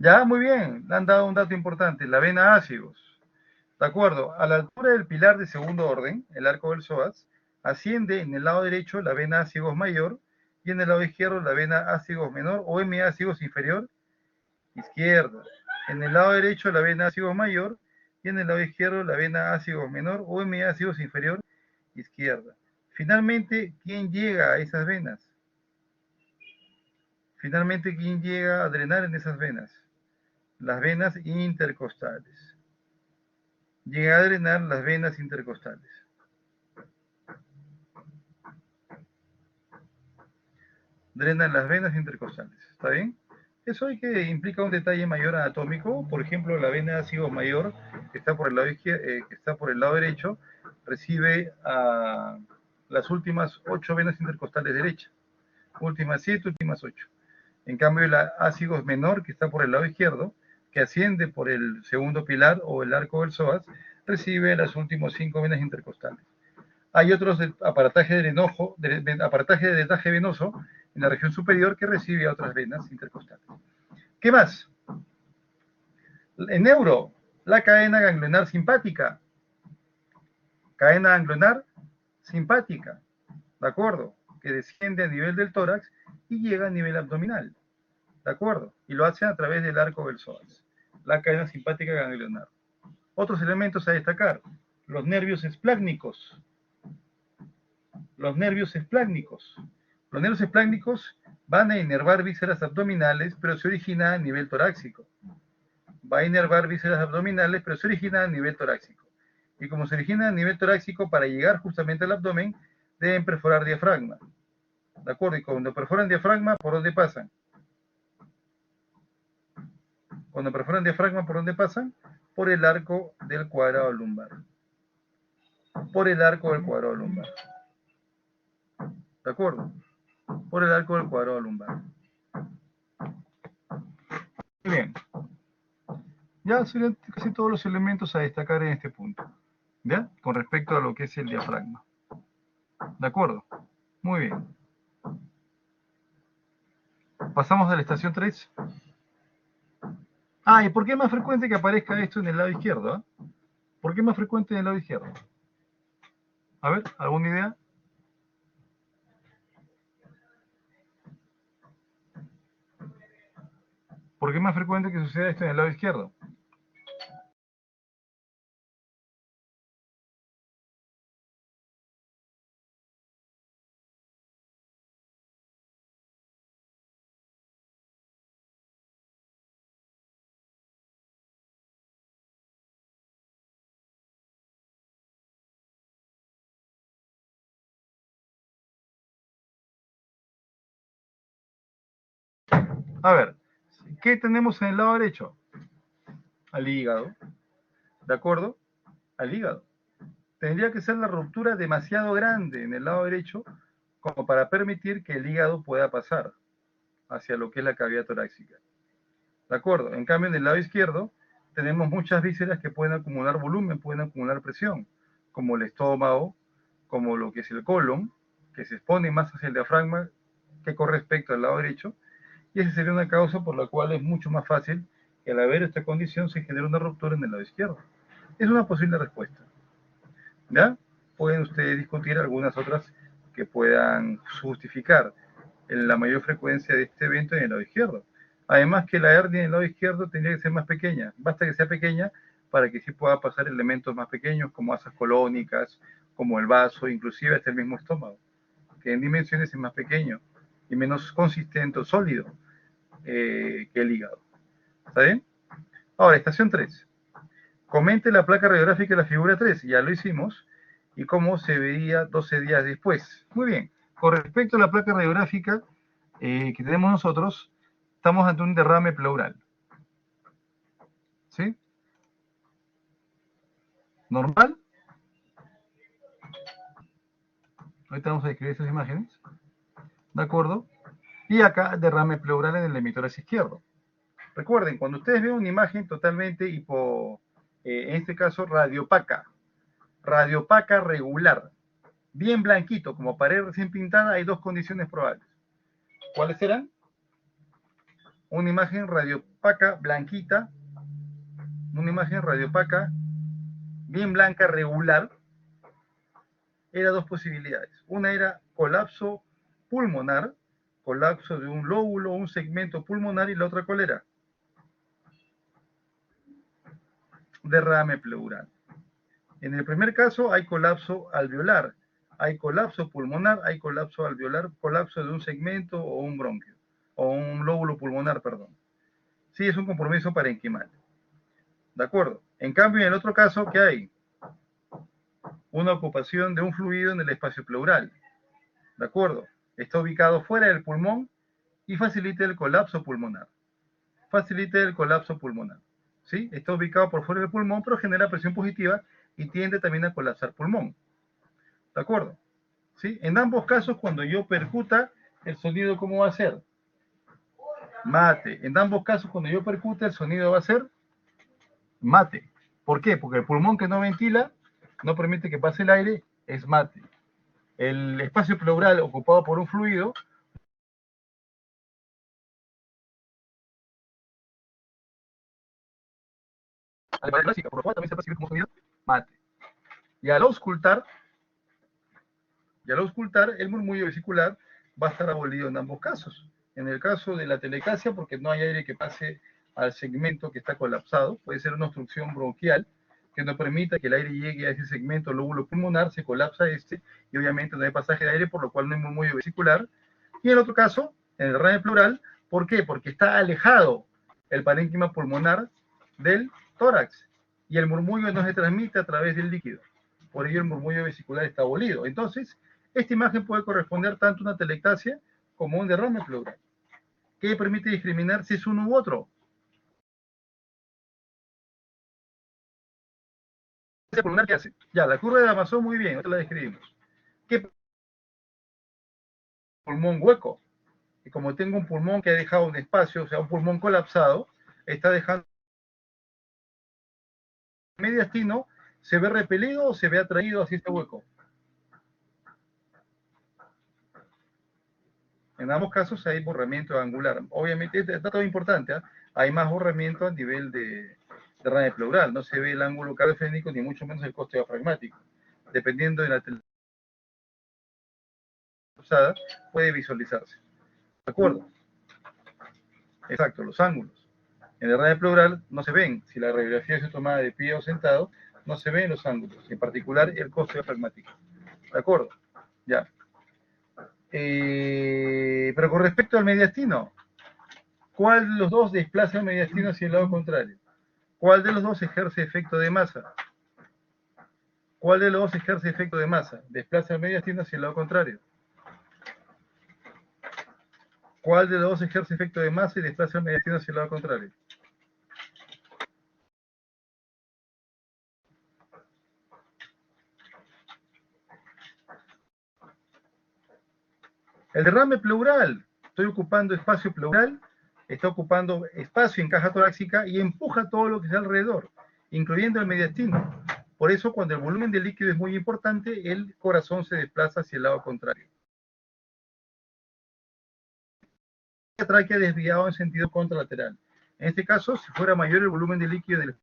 Ya, muy bien. Le han dado un dato importante. La vena ácidos. De acuerdo. A la altura del pilar de segundo orden, el arco del psoas, asciende en el lado derecho la vena ácidos mayor y en el lado izquierdo la vena ácidos menor o M ácidos inferior izquierda. En el lado derecho la vena ácidos mayor y en el lado izquierdo la vena ácidos menor o M ácidos inferior izquierda. Finalmente, ¿quién llega a esas venas? Finalmente, ¿quién llega a drenar en esas venas? Las venas intercostales. Llega a drenar las venas intercostales. drenan las venas intercostales. ¿Está bien? Eso implica un detalle mayor anatómico. Por ejemplo, la vena ácido mayor, que está por el lado, que está por el lado derecho, recibe a las últimas 8 venas intercostales derechas. Últimas 7, últimas 8. En cambio, la ácido menor, que está por el lado izquierdo, que asciende por el segundo pilar o el arco del psoas, recibe las últimas 5 venas intercostales. Hay otros aparataje de drenaje venoso en la región superior que recibe a otras venas intercostales. ¿Qué más? En neuro, la cadena ganglionar simpática. Cadena ganglionar simpática, ¿de acuerdo? Que desciende a nivel del tórax y llega a nivel abdominal, ¿de acuerdo? Y lo hace a través del arco del psoas. La cadena simpática ganglionar. Otros elementos a destacar. Los nervios esplácnicos. Los nervios esplácnicos. Los nervios esplácnicos van a inervar vísceras abdominales, pero se origina a nivel torácico. Va a inervar vísceras abdominales, pero se origina a nivel torácico. Y como se origina a nivel torácico, para llegar justamente al abdomen, deben perforar diafragma. ¿De acuerdo? Y cuando perforan diafragma, ¿por dónde pasan? Cuando perforan diafragma, ¿por dónde pasan? Por el arco del cuadrado lumbar. Por el arco del cuadrado lumbar. ¿De acuerdo? Por el arco del cuadrado lumbar. Muy bien. Ya serían casi todos los elementos a destacar en este punto. ¿Ya? Con respecto a lo que es el diafragma. ¿De acuerdo? Muy bien. Pasamos a la estación 3. ¿Y por qué es más frecuente que aparezca esto en el lado izquierdo? ¿Por qué es más frecuente en el lado izquierdo? A ver, ¿alguna idea? ¿Por qué es más frecuente que suceda esto en el lado izquierdo? A ver, ¿qué tenemos en el lado derecho? Al hígado. ¿De acuerdo? Al hígado. Tendría que ser la ruptura demasiado grande en el lado derecho como para permitir que el hígado pueda pasar hacia lo que es la cavidad torácica. ¿De acuerdo? En cambio, en el lado izquierdo tenemos muchas vísceras que pueden acumular volumen, pueden acumular presión, como el estómago, como lo que es el colon, que se expone más hacia el diafragma que con respecto al lado derecho, y esa sería una causa por la cual es mucho más fácil que al haber esta condición se genere una ruptura en el lado izquierdo. Es una posible respuesta. ¿Ya? Pueden ustedes discutir algunas otras que puedan justificar la mayor frecuencia de este evento en el lado izquierdo. Además que la hernia en el lado izquierdo tendría que ser más pequeña. Basta que sea pequeña para que sí pueda pasar elementos más pequeños como asas colónicas, como el vaso, inclusive hasta el mismo estómago, que en dimensiones es más pequeño y menos consistente o sólido que el hígado. ¿Está bien? Ahora, estación 3. Comente la placa radiográfica de la figura 3. Ya lo hicimos. Y cómo se veía 12 días después. Muy bien. Con respecto a la placa radiográfica que tenemos nosotros, estamos ante un derrame pleural. ¿Sí? ¿Normal? Ahorita vamos a describir esas imágenes. ¿De acuerdo? Y acá derrame pleural en el hemitórax izquierdo. Recuerden, cuando ustedes ven una imagen totalmente en este caso radiopaca regular, bien blanquito, como pared recién pintada, hay dos condiciones probables. ¿Cuáles serán? Una imagen radiopaca blanquita, una imagen radiopaca bien blanca regular, era dos posibilidades. Una era colapso pulmonar, colapso de un lóbulo, un segmento pulmonar, y la otra ¿cuál era? Derrame pleural. En el primer caso hay colapso alveolar, hay colapso pulmonar, hay colapso alveolar, colapso de un segmento o un bronquio, o un lóbulo pulmonar, perdón. Sí, es un compromiso parenquimal. ¿De acuerdo? En cambio, en el otro caso, ¿qué hay? Una ocupación de un fluido en el espacio pleural. ¿De acuerdo? Está ubicado fuera del pulmón y facilita el colapso pulmonar. Facilita el colapso pulmonar. ¿Sí? Está ubicado por fuera del pulmón, pero genera presión positiva y tiende también a colapsar pulmón. ¿De acuerdo? ¿Sí? En ambos casos, cuando yo percuta, el sonido, ¿cómo va a ser? Mate. En ambos casos, cuando yo percute, el sonido va a ser mate. ¿Por qué? Porque el pulmón que no ventila, no permite que pase el aire, es mate. El espacio pleural ocupado por un fluido a la clásica, por lo cual también se percibe como sonido mate. Y al auscultar, el murmullo vesicular va a estar abolido en ambos casos. En el caso de la telecasia, porque no hay aire que pase al segmento que está colapsado, puede ser una obstrucción bronquial que no permita que el aire llegue a ese segmento lóbulo pulmonar, se colapsa este y obviamente no hay pasaje de aire, por lo cual no hay murmullo vesicular. Y en otro caso, en el derrame pleural, ¿por qué? Porque está alejado el parénquima pulmonar del tórax y el murmullo no se transmite a través del líquido. Por ello el murmullo vesicular está abolido. Entonces, esta imagen puede corresponder tanto a una telectasia como a un derrame pleural. ¿Qué permite discriminar si es uno u otro? Pulmonar, ¿qué hace? Ya, la curva de Damazón, muy bien, ahora la describimos. ¿Qué pulmón hueco? Y como tengo un pulmón que ha dejado un espacio, o sea, un pulmón colapsado, está dejando el mediastino, ¿se ve repelido o se ve atraído hacia este hueco? En ambos casos hay borramiento angular. Obviamente, este dato es importante, ¿eh? Hay más borramiento a nivel de derrame pleural. No se ve el ángulo cardiofrénico ni mucho menos el coste diafragmático. Dependiendo de la usada, puede visualizarse. ¿De acuerdo? Exacto, los ángulos. En el derrame pleural no se ven. Si la radiografía es tomada de pie o sentado, no se ven los ángulos. En particular, el coste diafragmático. ¿De acuerdo? Ya. Pero con respecto al mediastino, ¿cuál de los dos desplaza el mediastino hacia el lado contrario? ¿Cuál de los dos ejerce efecto de masa? ¿Cuál de los dos ejerce efecto de masa? Desplaza el mediastino hacia el lado contrario. ¿Cuál de los dos ejerce efecto de masa y desplaza el mediastino hacia el lado contrario? El derrame pleural. Estoy ocupando espacio pleural, está ocupando espacio en caja torácica y empuja todo lo que está alrededor, incluyendo el mediastino. Por eso, cuando el volumen de líquido es muy importante, el corazón se desplaza hacia el lado contrario. La tráquea desviado en sentido contralateral. En este caso, si fuera mayor el volumen de líquido del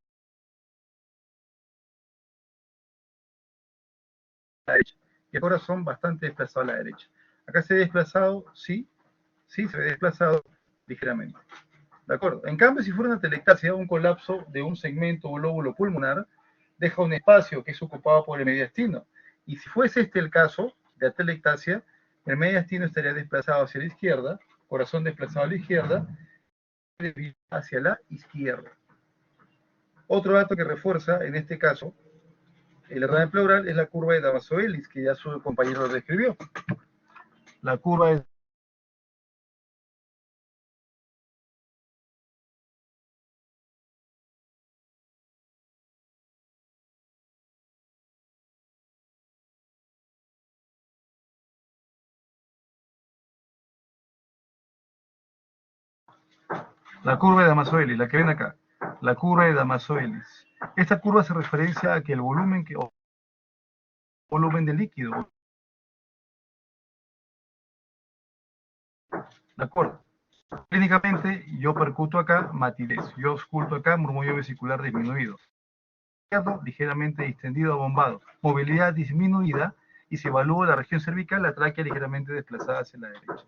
la derecha, y el corazón bastante desplazado a la derecha. Acá se ve desplazado, sí, se ve desplazado ligeramente. ¿De acuerdo? En cambio, si fuera una telectasia, un colapso de un segmento o lóbulo pulmonar, deja un espacio que es ocupado por el mediastino. Y si fuese este el caso de atelectasia, el mediastino estaría desplazado hacia la izquierda, corazón desplazado a la izquierda, hacia la izquierda. Otro dato que refuerza, en este caso, el derrame pleural es la curva de Damaso-Ellis, que ya su compañero lo describió. La curva es la curva de Damaso-Ellis, la que ven acá. La curva de Damaso-Ellis. Esta curva hace referencia a que el volumen de líquido. ¿De acuerdo? Clínicamente, yo percuto acá matidez, yo ausculto acá murmullo vesicular disminuido. Ligeramente distendido a bombado, movilidad disminuida, y si evalúo la región cervical, la tráquea ligeramente desplazada hacia la derecha.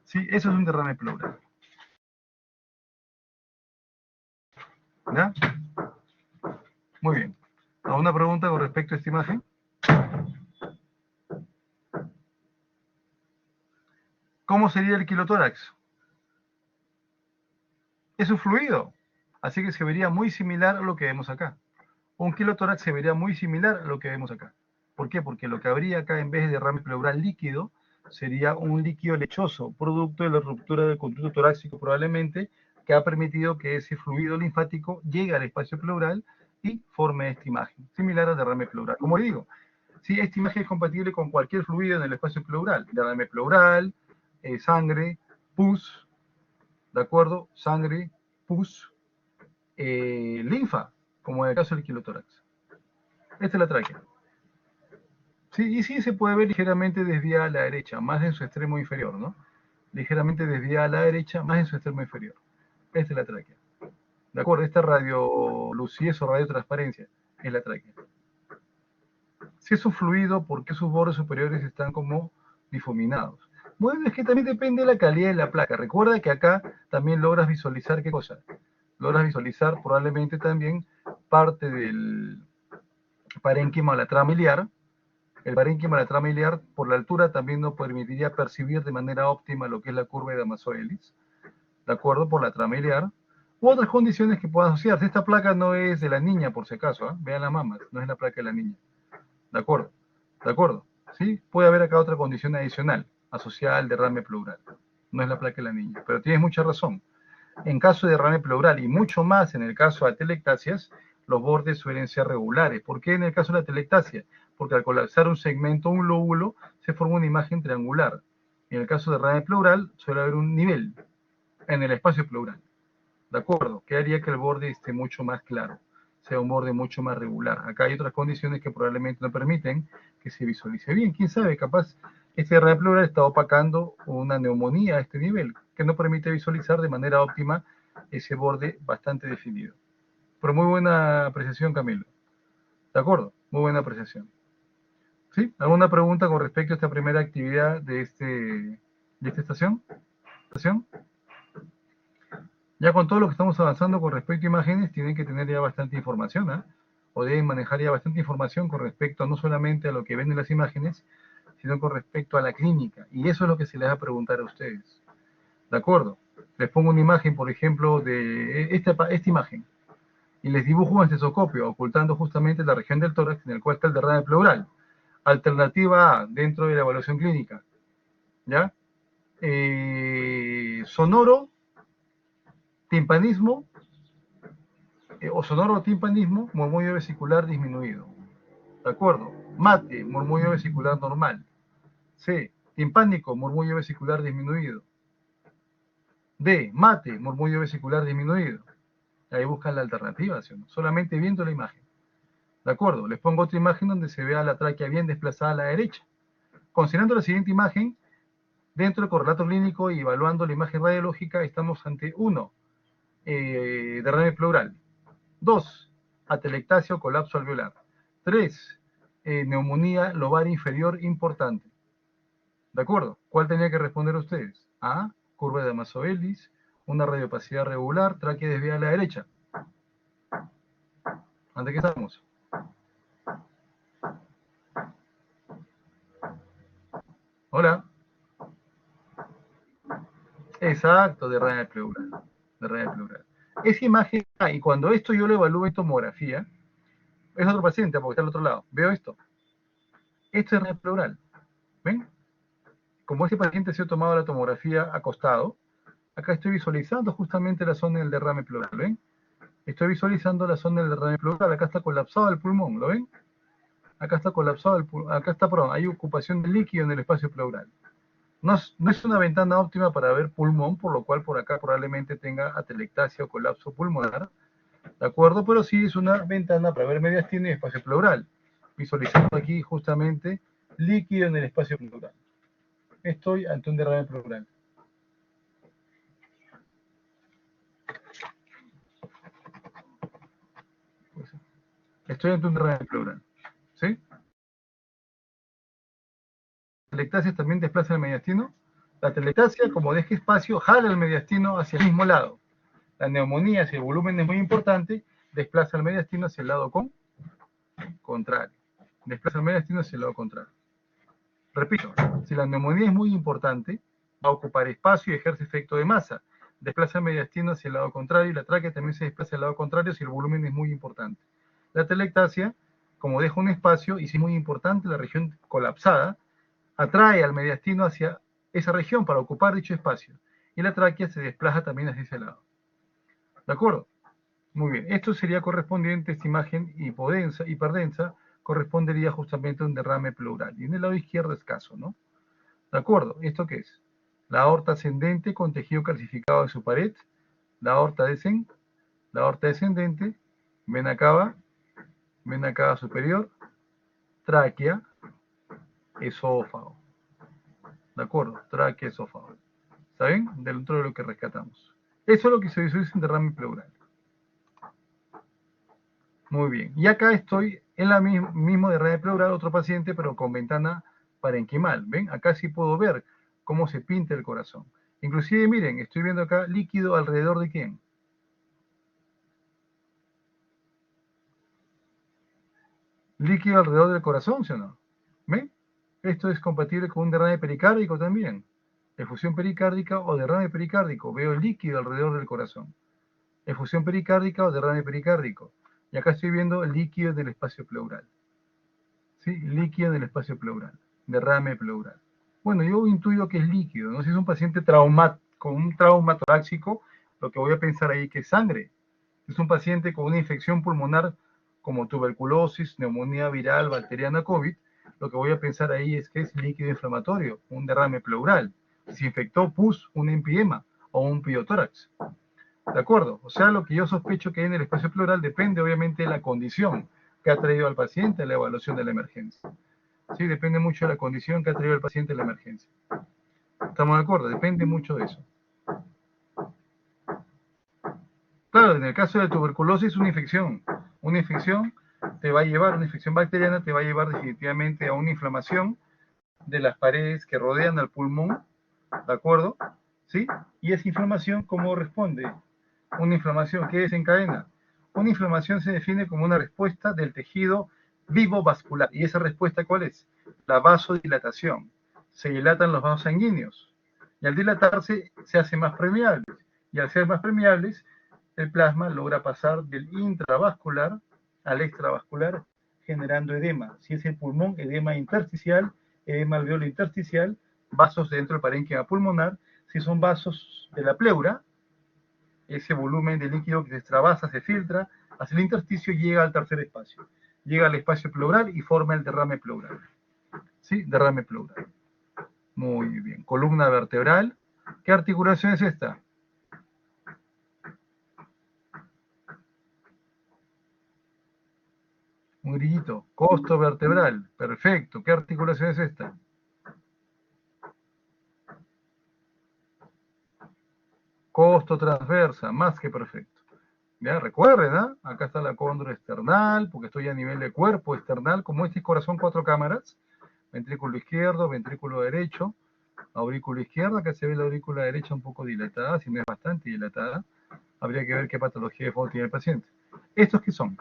Sí, eso es un derrame pleural. ¿Ya? Muy bien. ¿Alguna pregunta con respecto a esta imagen? ¿Cómo sería el quilotórax? Es un fluido, así que se vería muy similar a lo que vemos acá. Un quilotórax se vería muy similar a lo que vemos acá. ¿Por qué? Porque lo que habría acá en vez de derrame pleural líquido, sería un líquido lechoso, producto de la ruptura del conducto torácico probablemente, que ha permitido que ese fluido linfático llegue al espacio pleural y forme esta imagen, similar a derrame pleural. Como digo, sí, esta imagen es compatible con cualquier fluido en el espacio pleural, derrame pleural, sangre, pus, ¿de acuerdo? Sangre, pus, linfa, como en el caso del quilotórax. Esta es la tráquea. Sí, y sí se puede ver ligeramente desviada a la derecha, más en su extremo inferior, ¿no? Ligeramente desviada a la derecha, más en su extremo inferior. Esta es la tráquea. ¿De acuerdo? Esta radiolucidez o radiotransparencia es la tráquea. Si es un fluido, ¿por qué sus bordes superiores están como difuminados? Bueno, es que también depende de la calidad de la placa. Recuerda que acá también logras visualizar, ¿qué cosa? Logras visualizar probablemente también parte del parénquima lateral. El parénquima lateral por la altura también nos permitiría percibir de manera óptima lo que es la curva de Damaso-Ellis, ¿de acuerdo? Por la tramiliar, u otras condiciones que puedan asociarse. Esta placa no es de la niña, por si acaso, ¿eh? Vean las mamas, no es la placa de la niña, ¿de acuerdo? ¿De acuerdo? ¿Sí? Puede haber acá otra condición adicional, asociada al derrame pleural, no es la placa de la niña, pero tienes mucha razón. En caso de derrame pleural y mucho más en el caso de atelectasias, los bordes suelen ser regulares. ¿Por qué en el caso de la atelectasia? Porque al colapsar un segmento, un lóbulo, se forma una imagen triangular. En el caso de derrame pleural, suele haber un nivel en el espacio pleural. ¿De acuerdo? Que haría que el borde esté mucho más claro, sea un borde mucho más regular. Acá hay otras condiciones que probablemente no permiten que se visualice bien. ¿Quién sabe? Capaz este derrame pleural está opacando una neumonía a este nivel, que no permite visualizar de manera óptima ese borde bastante definido. Pero muy buena apreciación, Camilo. ¿De acuerdo? Muy buena apreciación. ¿Sí? ¿Alguna pregunta con respecto a esta primera actividad de esta estación? Ya con todo lo que estamos avanzando con respecto a imágenes, tienen que tener ya bastante información, ¿eh? O deben manejar ya bastante información con respecto no solamente a lo que ven en las imágenes, sino con respecto a la clínica. Y eso es lo que se les va a preguntar a ustedes. ¿De acuerdo? Les pongo una imagen, por ejemplo, de esta imagen. Y les dibujo un estesoscopio, ocultando justamente la región del tórax en el cual está el derrame pleural. Alternativa A, dentro de la evaluación clínica. ¿Ya? Sonoro, timpanismo, o sonoro timpanismo, murmullo vesicular disminuido. ¿De acuerdo? Mate, murmullo vesicular normal. C, timpánico, murmullo vesicular disminuido. D, mate, murmullo vesicular disminuido. Ahí buscan la alternativa, ¿sí? Solamente viendo la imagen. ¿De acuerdo? Les pongo otra imagen donde se vea la tráquea bien desplazada a la derecha. Considerando la siguiente imagen, dentro del correlato clínico y evaluando la imagen radiológica, estamos ante 1, derrame pleural. 2, atelectasia o colapso alveolar. 3, neumonía lobar inferior importante. ¿De acuerdo? ¿Cuál tenía que responder ustedes? A, curva de Damaso-Ellis, una radiopacidad regular, tráquea desviada a la derecha. ¿Ante qué estamos? Hola. Exacto, derrame pleural. Derrame pleural. Esa imagen, y cuando esto yo lo evalúo en tomografía, es otro paciente porque está al otro lado. Veo esto. Esto es derrame pleural. ¿Ven? Como ese paciente se ha tomado la tomografía acostado, acá estoy visualizando justamente la zona del derrame pleural. ¿Ven? Estoy visualizando la zona del derrame pleural. Acá está colapsado el pulmón. ¿Lo ven? Acá está colapsado el pulmón. Acá está, perdón, hay ocupación de líquido en el espacio pleural. No es una ventana óptima para ver pulmón, por lo cual por acá probablemente tenga atelectasia o colapso pulmonar, ¿de acuerdo? Pero sí es una ventana para ver mediastino y espacio pleural, visualizando aquí justamente líquido en el espacio pleural. Estoy ante un derrame pleural. Estoy ante un derrame pleural, ¿sí? La atelectasia también desplaza el mediastino. La atelectasia, como deja espacio, jala el mediastino hacia el mismo lado. La neumonía, si el volumen es muy importante, desplaza el mediastino hacia el lado contrario. Desplaza el mediastino hacia el lado contrario. Repito, si la neumonía es muy importante, va a ocupar espacio y ejerce efecto de masa. Desplaza el mediastino hacia el lado contrario y la tráquea también se desplaza al lado contrario si el volumen es muy importante. La atelectasia, como deja un espacio y si es muy importante la región colapsada, atrae al mediastino hacia esa región para ocupar dicho espacio. Y la tráquea se desplaza también hacia ese lado. ¿De acuerdo? Muy bien. Esto sería correspondiente, esta imagen hiperdensa, correspondería justamente a un derrame pleural. Y en el lado izquierdo escaso, ¿no? ¿De acuerdo? ¿Esto qué es? La aorta ascendente con tejido calcificado en su pared, la aorta descendente, vena cava superior, tráquea, esófago. ¿De acuerdo? Tráquea, esófago. ¿Está bien? Dentro de lo que rescatamos. Eso es lo que se visualiza en derrame pleural. Muy bien. Y acá estoy en la mismo derrame pleural, otro paciente, pero con ventana parenquimal. ¿Ven? Acá sí puedo ver cómo se pinta el corazón. Inclusive, miren, estoy viendo acá líquido alrededor de ¿quién? Líquido alrededor del corazón, ¿sí o no? ¿Ven? Esto es compatible con un derrame pericárdico también. Efusión pericárdica o derrame pericárdico. Veo el líquido alrededor del corazón. Efusión pericárdica o derrame pericárdico. Y acá estoy viendo el líquido del espacio pleural. ¿Sí? Líquido del espacio pleural. Derrame pleural. Bueno, yo intuyo que es líquido, ¿no? Si es un paciente con un trauma torácico, lo que voy a pensar ahí que es sangre. Si es un paciente con una infección pulmonar como tuberculosis, neumonía viral, bacteriana, COVID, lo que voy a pensar ahí es que es líquido inflamatorio, un derrame pleural. Si se infectó pus, un empiema o un piotórax. ¿De acuerdo? O sea, lo que yo sospecho que hay en el espacio pleural depende obviamente de la condición que ha traído al paciente a la evaluación de la emergencia. Sí, depende mucho de la condición que ha traído el paciente a la emergencia. ¿Estamos de acuerdo? Depende mucho de eso. Claro, en el caso de tuberculosis, una infección te va a llevar, una infección bacteriana te va a llevar definitivamente a una inflamación de las paredes que rodean al pulmón, ¿de acuerdo? ¿Sí? Y esa inflamación, ¿cómo responde? Una inflamación, ¿qué desencadena? Una inflamación se define como una respuesta del tejido vivo vascular. ¿Y esa respuesta cuál es? La vasodilatación. Se dilatan los vasos sanguíneos. Y al dilatarse se hacen más permeables. Y al ser más permeables, el plasma logra pasar del intravascular al extravascular, generando edema. Si es el pulmón, edema intersticial, edema alveolo intersticial, vasos dentro del parénquima pulmonar. Si son vasos de la pleura, ese volumen de líquido que se extravasa, se filtra hacia el intersticio y llega al tercer espacio. Llega al espacio pleural y forma el derrame pleural. ¿Sí? Derrame pleural. Muy bien. Columna vertebral. ¿Qué articulación es esta? Un grillito. Costo vertebral. Perfecto. ¿Qué articulación es esta? Costo transversa. Más que perfecto. Ya, recuerden, ¿eh? Acá está la cóndula external, porque estoy a nivel de cuerpo external, como este es corazón 4 cámaras, ventrículo izquierdo, ventrículo derecho, aurícula izquierda, acá se ve la aurícula derecha un poco dilatada, si no es bastante dilatada, habría que ver qué patología de fondo tiene el paciente. ¿Estos qué son?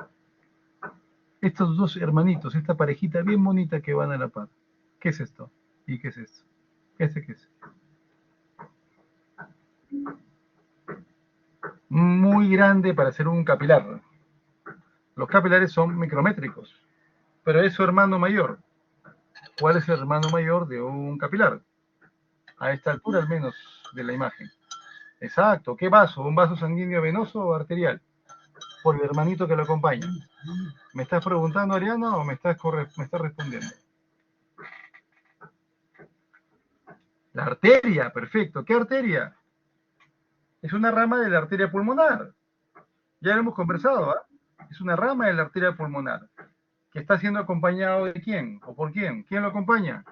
Estos dos hermanitos, esta parejita bien bonita que van a la par. ¿Qué es esto? ¿Y qué es esto? ¿Este qué es? Muy grande para ser un capilar. Los capilares son micrométricos, pero es su hermano mayor. ¿Cuál es el hermano mayor de un capilar? A esta altura al menos de la imagen. Exacto. ¿Qué vaso? ¿Un vaso sanguíneo venoso o arterial? Por el hermanito que lo acompaña. ¿Me estás preguntando, Ariana, o me estás respondiendo? La arteria, perfecto. ¿Qué arteria? Es una rama de la arteria pulmonar. Ya lo hemos conversado, ¿ah? Es una rama de la arteria pulmonar. ¿Que está siendo acompañado de quién? ¿O por quién? ¿Quién lo acompaña?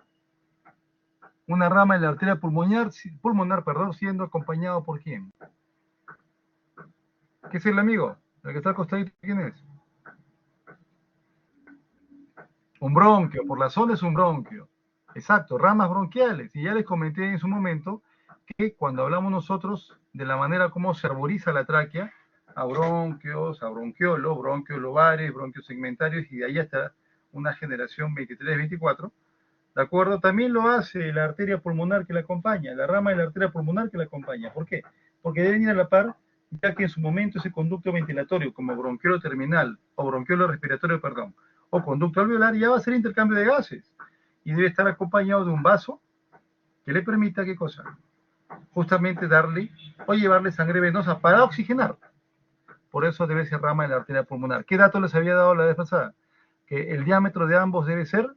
Una rama de la arteria pulmonar, siendo acompañado por quién. ¿Qué es el amigo? El que está al costadito, ¿quién es? Un bronquio, por la zona es un bronquio. Exacto, ramas bronquiales. Y ya les comenté en su momento que cuando hablamos nosotros de la manera como se arboriza la tráquea, a bronquios, a bronquiolos, bronquios lobares, bronquios segmentarios, y de ahí hasta una generación 23-24, ¿de acuerdo? También lo hace la arteria pulmonar que la acompaña, la rama de la arteria pulmonar que la acompaña. ¿Por qué? Porque deben ir a la par, ya que en su momento ese conducto ventilatorio, como bronquiolo terminal, o bronquiolo respiratorio, perdón, o conducto alveolar, ya va a ser intercambio de gases. y debe estar acompañado de un vaso que le permita, ¿qué cosa? Justamente darle o llevarle sangre venosa para oxigenar. Por eso debe ser rama de la arteria pulmonar. ¿Qué dato les había dado la vez pasada? Que el diámetro de ambos debe ser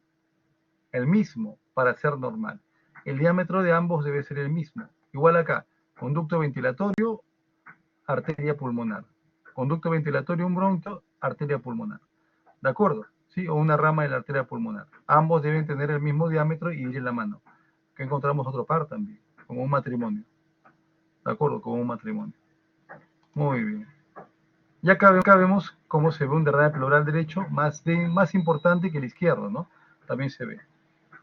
el mismo para ser normal. El diámetro de ambos debe ser el mismo. Igual acá, conducto ventilatorio, arteria pulmonar. Conducto ventilatorio, un bronquio, arteria pulmonar. ¿De acuerdo? ¿Sí? O una rama de la arteria pulmonar. Ambos deben tener el mismo diámetro y ir en la mano. Que encontramos otro par también, como un matrimonio. ¿De acuerdo? Como un matrimonio. Muy bien. Ya acá vemos cómo se ve un derrame pleural derecho más importante que el izquierdo, ¿no? También se ve.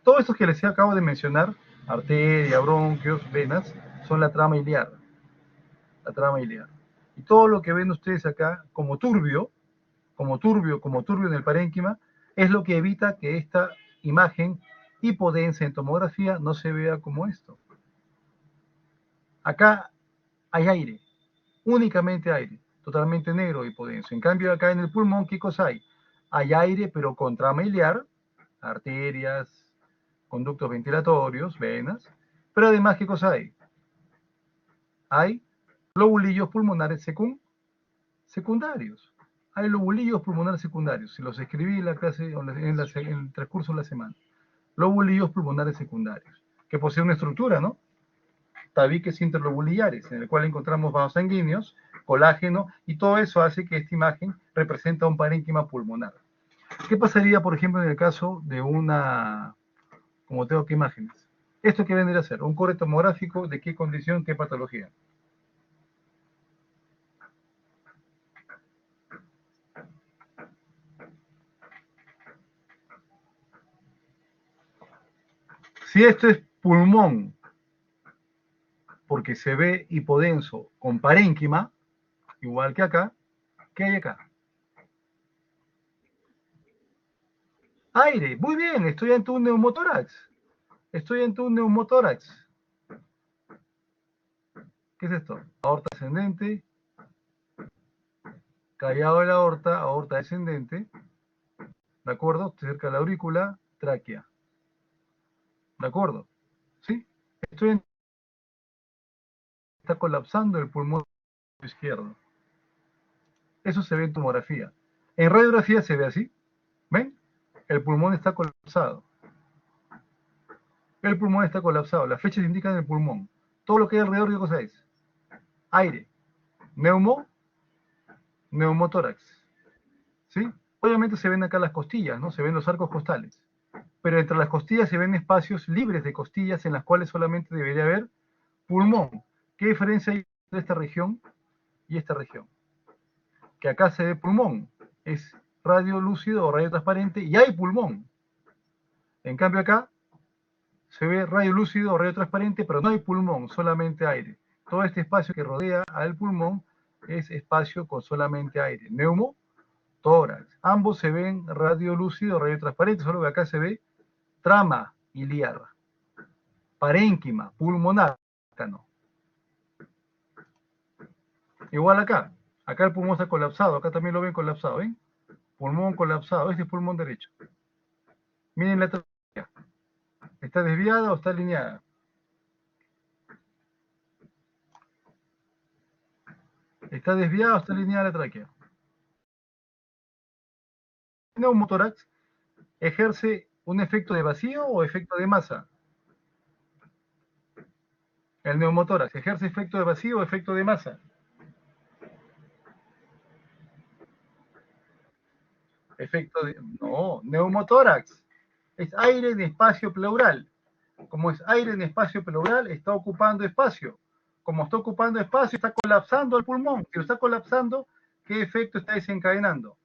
Todo esto que les acabo de mencionar, arteria, bronquios, venas, son la trama iliar. La trama iliar. Y todo lo que ven ustedes acá como turbio en el parénquima, es lo que evita que esta imagen hipodensa en tomografía no se vea como esto. Acá hay aire, únicamente aire, totalmente negro hipodenso. En cambio acá en el pulmón, ¿qué cosa hay? Hay aire, pero con trama iliar, arterias, conductos ventilatorios, venas, pero además, ¿qué cosa hay? Hay lobulillos pulmonares secundarios. Hay lobulillos pulmonares secundarios. Si los escribí en la clase, en el transcurso de la semana. Lobulillos pulmonares secundarios, que poseen una estructura, ¿no? Tabiques interlobulillares, en el cual encontramos vasos sanguíneos, colágeno, y todo eso hace que esta imagen represente un parénquima pulmonar. ¿Qué pasaría, por ejemplo, en el caso de una, como tengo que imágenes? ¿Esto qué vendría a ser? ¿Un core tomográfico de qué condición, qué patología? Si esto es pulmón, porque se ve hipodenso con parénquima, igual que acá, ¿qué hay acá? Aire, muy bien, estoy ante un neumotórax. Estoy ante un neumotórax. ¿Qué es esto? Aorta ascendente, callado de la aorta, aorta descendente, ¿de acuerdo? Cerca de la aurícula, tráquea. ¿De acuerdo? ¿Sí? Está colapsando el pulmón izquierdo. Eso se ve en tomografía. En radiografía se ve así. ¿Ven? El pulmón está colapsado. El pulmón está colapsado. Las flechas indican el pulmón. Todo lo que hay alrededor, ¿qué cosa es? Aire. Neumotórax. ¿Sí? Obviamente se ven acá las costillas, ¿no? Se ven los arcos costales. Pero entre las costillas se ven espacios libres de costillas en las cuales solamente debería haber pulmón. ¿Qué diferencia hay entre esta región y esta región? Que acá se ve pulmón. Es radio lúcido o radio transparente y hay pulmón. En cambio acá se ve radio lúcido o radio transparente, pero no hay pulmón, solamente aire. Todo este espacio que rodea al pulmón es espacio con solamente aire. Neumotórax. Ambos se ven radio lúcido o radio transparente, solo que acá se ve trama iliar, parénquima, pulmonar. Acá no. Igual acá. Acá el pulmón está colapsado, acá también lo ven colapsado, ¿ven? Pulmón colapsado, este es pulmón derecho. Miren la tráquea. ¿Está desviada o está alineada? ¿Está desviada o está alineada la tráquea? El neumotórax ejerce un efecto de vacío o efecto de masa. El neumotórax ejerce efecto de vacío o efecto de masa. No, neumotórax. Es aire en espacio pleural. Como es aire en espacio pleural, está ocupando espacio. Como está ocupando espacio, está colapsando el pulmón. Si lo está colapsando, ¿qué efecto está desencadenando?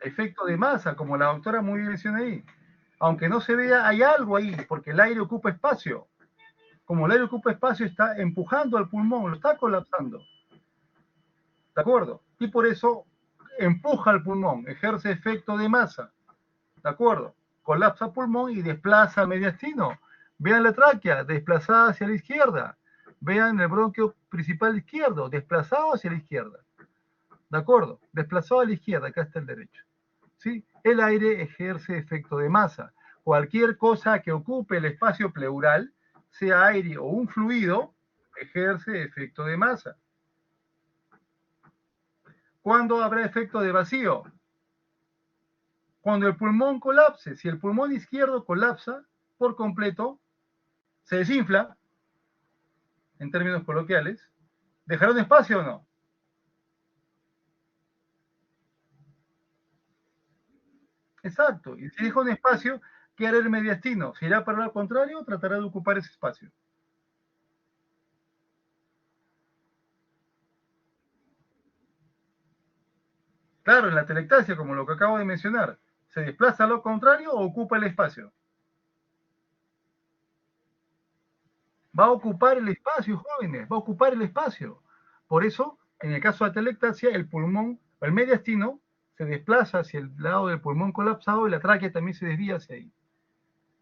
Efecto de masa, como la doctora muy bien menciona ahí. Aunque no se vea, hay algo ahí, porque el aire ocupa espacio. Como el aire ocupa espacio, está empujando al pulmón, lo está colapsando. ¿De acuerdo? Y por eso empuja al pulmón, ejerce efecto de masa. ¿De acuerdo? Colapsa el pulmón y desplaza al mediastino. Vean la tráquea, desplazada hacia la izquierda. Vean el bronquio principal izquierdo, desplazado hacia la izquierda. ¿De acuerdo? Desplazado a la izquierda, acá está el derecho. ¿Sí? El aire ejerce efecto de masa. Cualquier cosa que ocupe el espacio pleural, sea aire o un fluido, ejerce efecto de masa. ¿Cuándo habrá efecto de vacío? Cuando el pulmón colapse. Si el pulmón izquierdo colapsa por completo, se desinfla, en términos coloquiales, ¿dejará un espacio o no? Exacto. Y si deja un espacio, ¿qué hará el mediastino? ¿Se irá para el lado contrario o tratará de ocupar ese espacio? Claro, en la telectasia, como lo que acabo de mencionar, ¿se desplaza a lo contrario o ocupa el espacio? Va a ocupar el espacio, jóvenes, va a ocupar el espacio. Por eso, en el caso de la telectasia, el pulmón, el mediastino, se desplaza hacia el lado del pulmón colapsado y la tráquea también se desvía hacia ahí.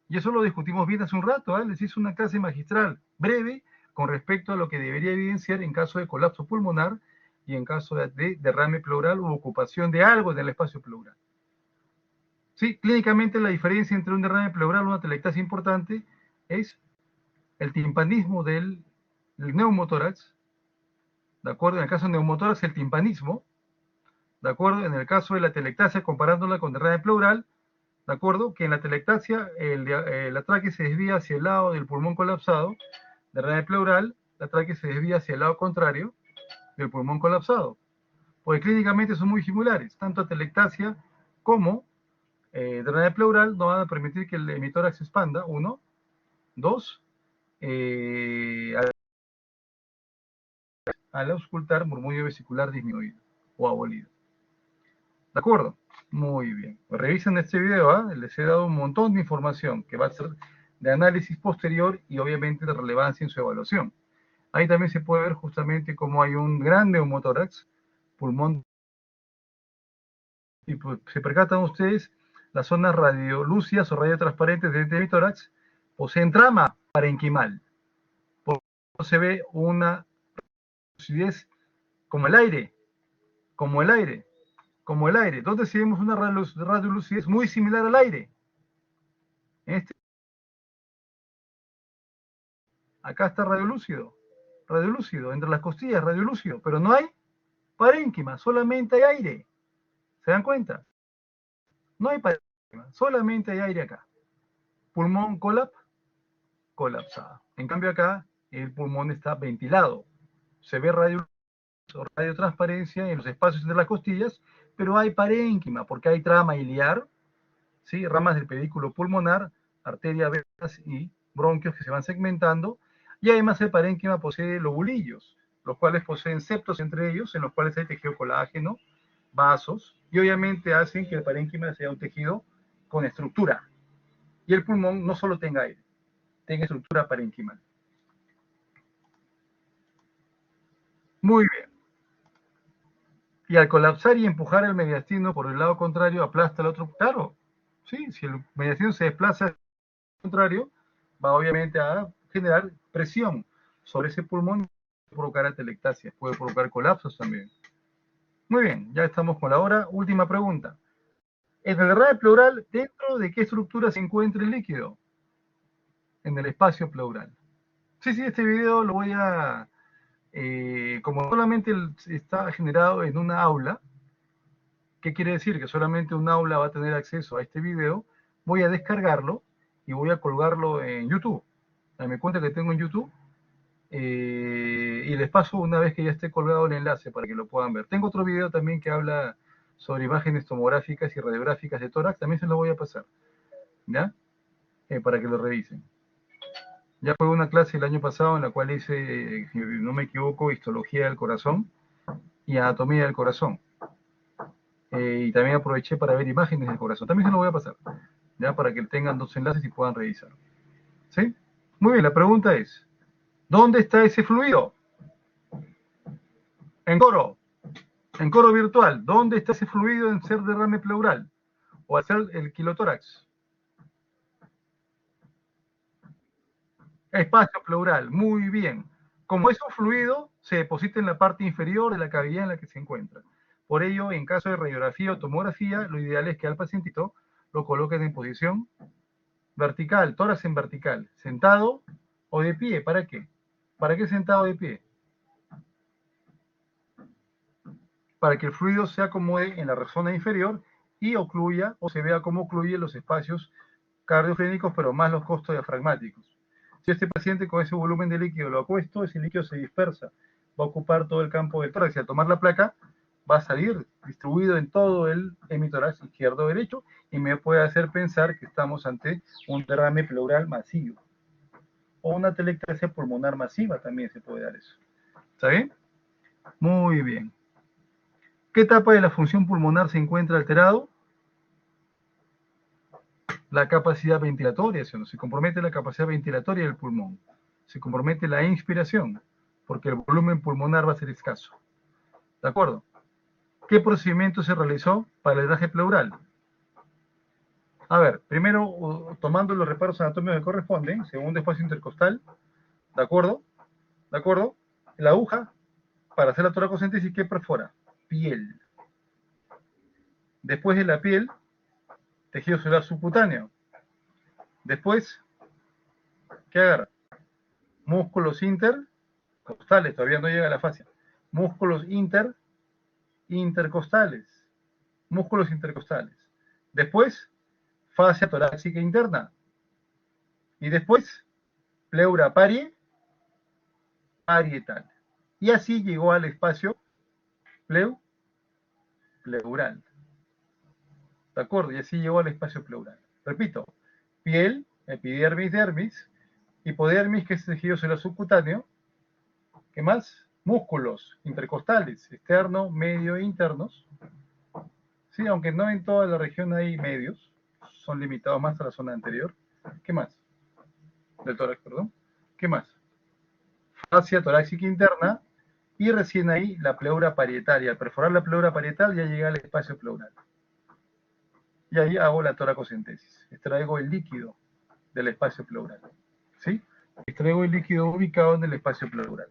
Y eso lo discutimos bien hace un rato, ¿eh? Les hice una clase magistral breve con respecto a lo que debería evidenciar en caso de colapso pulmonar y en caso de derrame pleural u ocupación de algo en el espacio pleural. Sí, clínicamente la diferencia entre un derrame pleural y una telectasia importante es el timpanismo del neumotórax, ¿de acuerdo? En el caso de neumotórax, el timpanismo, ¿de acuerdo? En el caso de la telectasia, comparándola con derrame pleural, ¿de acuerdo? Que en la telectasia la tráquea se desvía hacia el lado del pulmón colapsado, derrame pleural, la tráquea se desvía hacia el lado contrario del pulmón colapsado. Porque clínicamente son muy similares, tanto telectasia como derrame pleural no van a permitir que el hemitórax se expanda, uno. Dos, al auscultar murmullo vesicular disminuido o abolido. ¿De acuerdo? Muy bien. Pues revisen este video, ¿eh? Les he dado un montón de información que va a ser de análisis posterior y obviamente de relevancia en su evaluación. Ahí también se puede ver justamente cómo hay un gran neumotórax, pulmón, y pues, se percatan ustedes, las zonas radiolúcidas o radiotransparentes de este tórax poseen trama parenquimal. Por eso se ve una lucidez como el aire, como el aire, como el aire. Entonces, si vemos una radiolucidez muy similar al aire, acá está radiolúcido, entre las costillas, radiolúcido, pero no hay parénquima, solamente hay aire. ¿Se dan cuenta? No hay parénquima, solamente hay aire acá. Pulmón colapsado. En cambio acá, el pulmón está ventilado. Se ve radiotransparencia en los espacios entre las costillas, pero hay parénquima, porque hay trama iliar, ¿sí? Ramas del pedículo pulmonar, arterias, venas y bronquios que se van segmentando, y además el parénquima posee lobulillos, los cuales poseen septos entre ellos, en los cuales hay tejido colágeno, vasos, y obviamente hacen que el parénquima sea un tejido con estructura, y el pulmón no solo tenga aire, tenga estructura parenquimal. Muy bien. Y al colapsar y empujar el mediastino por el lado contrario, aplasta el otro. Claro, sí, si el mediastino se desplaza al contrario, va obviamente a generar presión sobre ese pulmón, puede provocar atelectasia, puede provocar colapsos también. Muy bien, ya estamos con la hora. Última pregunta. En el derrame pleural, ¿dentro de qué estructura se encuentra el líquido? En el espacio pleural. Sí, este video lo voy a... como solamente está generado en una aula, ¿qué quiere decir? Que solamente un aula va a tener acceso a este video, voy a descargarlo y voy a colgarlo en YouTube. Dame cuenta que tengo en YouTube y les paso una vez que ya esté colgado el enlace para que lo puedan ver. Tengo otro video también que habla sobre imágenes tomográficas y radiográficas de tórax, también se lo voy a pasar, ¿ya? Para que lo revisen. Ya fue una clase el año pasado en la cual hice, si no me equivoco, histología del corazón y anatomía del corazón. Y también aproveché para ver imágenes del corazón. También se lo voy a pasar, ya para que tengan dos enlaces y puedan revisar. ¿Sí? Muy bien, la pregunta es, ¿dónde está ese fluido? En coro virtual, ¿dónde está ese fluido en ser derrame pleural? O al ser el quilotórax. Espacio pleural, muy bien. Como es un fluido, se deposita en la parte inferior de la cavidad en la que se encuentra. Por ello, en caso de radiografía o tomografía, lo ideal es que al pacientito lo coloquen en posición vertical, tórax en vertical, sentado o de pie. ¿Para qué? ¿Para qué sentado o de pie? Para que el fluido se acomode en la zona inferior y ocluya o se vea cómo ocluye los espacios cardiofrénicos, pero más los costos diafragmáticos. Si este paciente con ese volumen de líquido lo acuesto, ese líquido se dispersa, va a ocupar todo el campo del tórax y al tomar la placa va a salir distribuido en todo el hemitórax izquierdo o derecho y me puede hacer pensar que estamos ante un derrame pleural masivo. O una atelectasia pulmonar masiva también se puede dar eso. ¿Está bien? Muy bien. ¿Qué etapa de la función pulmonar se encuentra alterado? La capacidad ventilatoria, se compromete la capacidad ventilatoria del pulmón. Se compromete la inspiración, porque el volumen pulmonar va a ser escaso. ¿De acuerdo? ¿Qué procedimiento se realizó para el drenaje pleural? A ver, primero tomando los reparos anatómicos que corresponden, segundo espacio intercostal, ¿de acuerdo? ¿De acuerdo? La aguja, para hacer la toracocentesis, ¿qué perfora? Piel. Después de la piel, tejido celular subcutáneo. Después, ¿qué agarra? Músculos intercostales, todavía no llega a la fascia. Músculos intercostales. Músculos intercostales. Después, fascia torácica interna. Y después, pleura parietal. Y así llegó al espacio pleural. ¿De acuerdo? Y así llegó al espacio pleural. Repito, piel, epidermis, dermis, hipodermis, que es el tejido celular subcutáneo. ¿Qué más? Músculos intercostales, externo, medio e internos. Sí, aunque no en toda la región hay medios, son limitados más a la zona anterior. ¿Qué más? Del tórax, perdón. ¿Qué más? Fascia torácica interna y recién ahí la pleura parietaria. Al perforar la pleura parietal ya llega al espacio pleural. Y ahí hago la toracocentesis. Extraigo el líquido del espacio pleural. ¿Sí? Extraigo el líquido ubicado en el espacio pleural.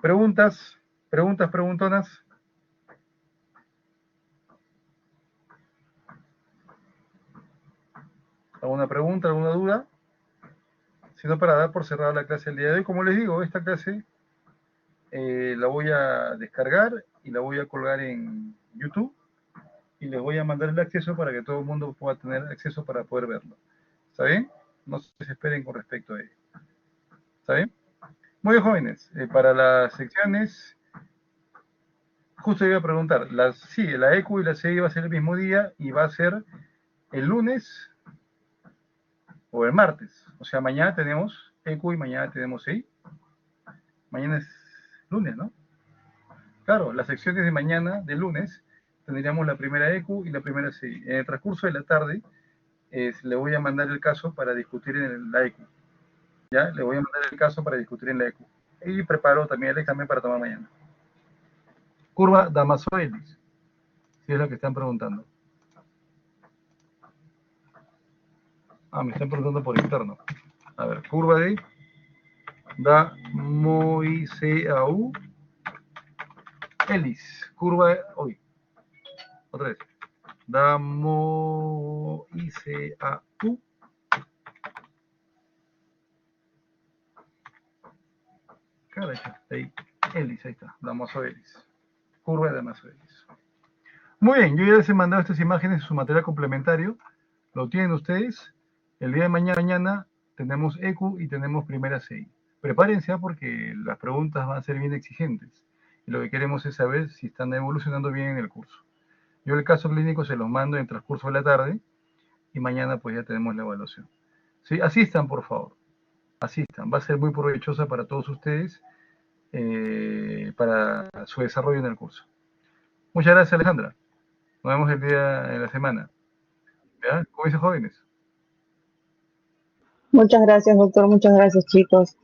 ¿Preguntas? ¿Preguntonas? ¿Alguna pregunta, alguna duda? Si no, para dar por cerrada la clase del día de hoy. Como les digo, esta clase la voy a descargar y la voy a colgar en YouTube y les voy a mandar el acceso para que todo el mundo pueda tener acceso para poder verlo. ¿Está bien? No se desesperen con respecto a ello. ¿Está bien? Muy bien, jóvenes. Para las secciones, justo iba a preguntar, sí, la EQ y la CI va a ser el mismo día y va a ser el lunes o el martes. O sea, mañana tenemos EQ y mañana tenemos CI. Mañana es lunes, ¿no? Claro, las secciones de mañana, de lunes, tendríamos la primera EQ y la primera CI. En el transcurso de la tarde, le voy a mandar el caso para discutir en la EQ. ¿Ya? Le voy a mandar el caso para discutir en la EQ. Y preparo también el examen para tomar mañana. Curva Damaso-Ellis, si es lo que están preguntando. Me están preguntando por interno. A ver, curva de Damoiseau Ellis. Curva de... otra vez. Damoiseau. Caray, ahí. Ellis, ahí está. Damaso Ellis. Curva de Damaso Ellis. Muy bien, yo ya les he mandado estas imágenes en su material complementario. Lo tienen ustedes. El día de mañana tenemos EQ y tenemos primera CI. Prepárense porque las preguntas van a ser bien exigentes. Y lo que queremos es saber si están evolucionando bien en el curso. Yo el caso clínico se los mando en el transcurso de la tarde y mañana pues ya tenemos la evaluación. ¿Sí? Asistan, por favor. Asistan. Va a ser muy provechosa para todos ustedes para su desarrollo en el curso. Muchas gracias, Alejandra. Nos vemos el día de la semana. ¿Ya? ¿Cómo dicen, jóvenes? Muchas gracias, doctor. Muchas gracias, chicos.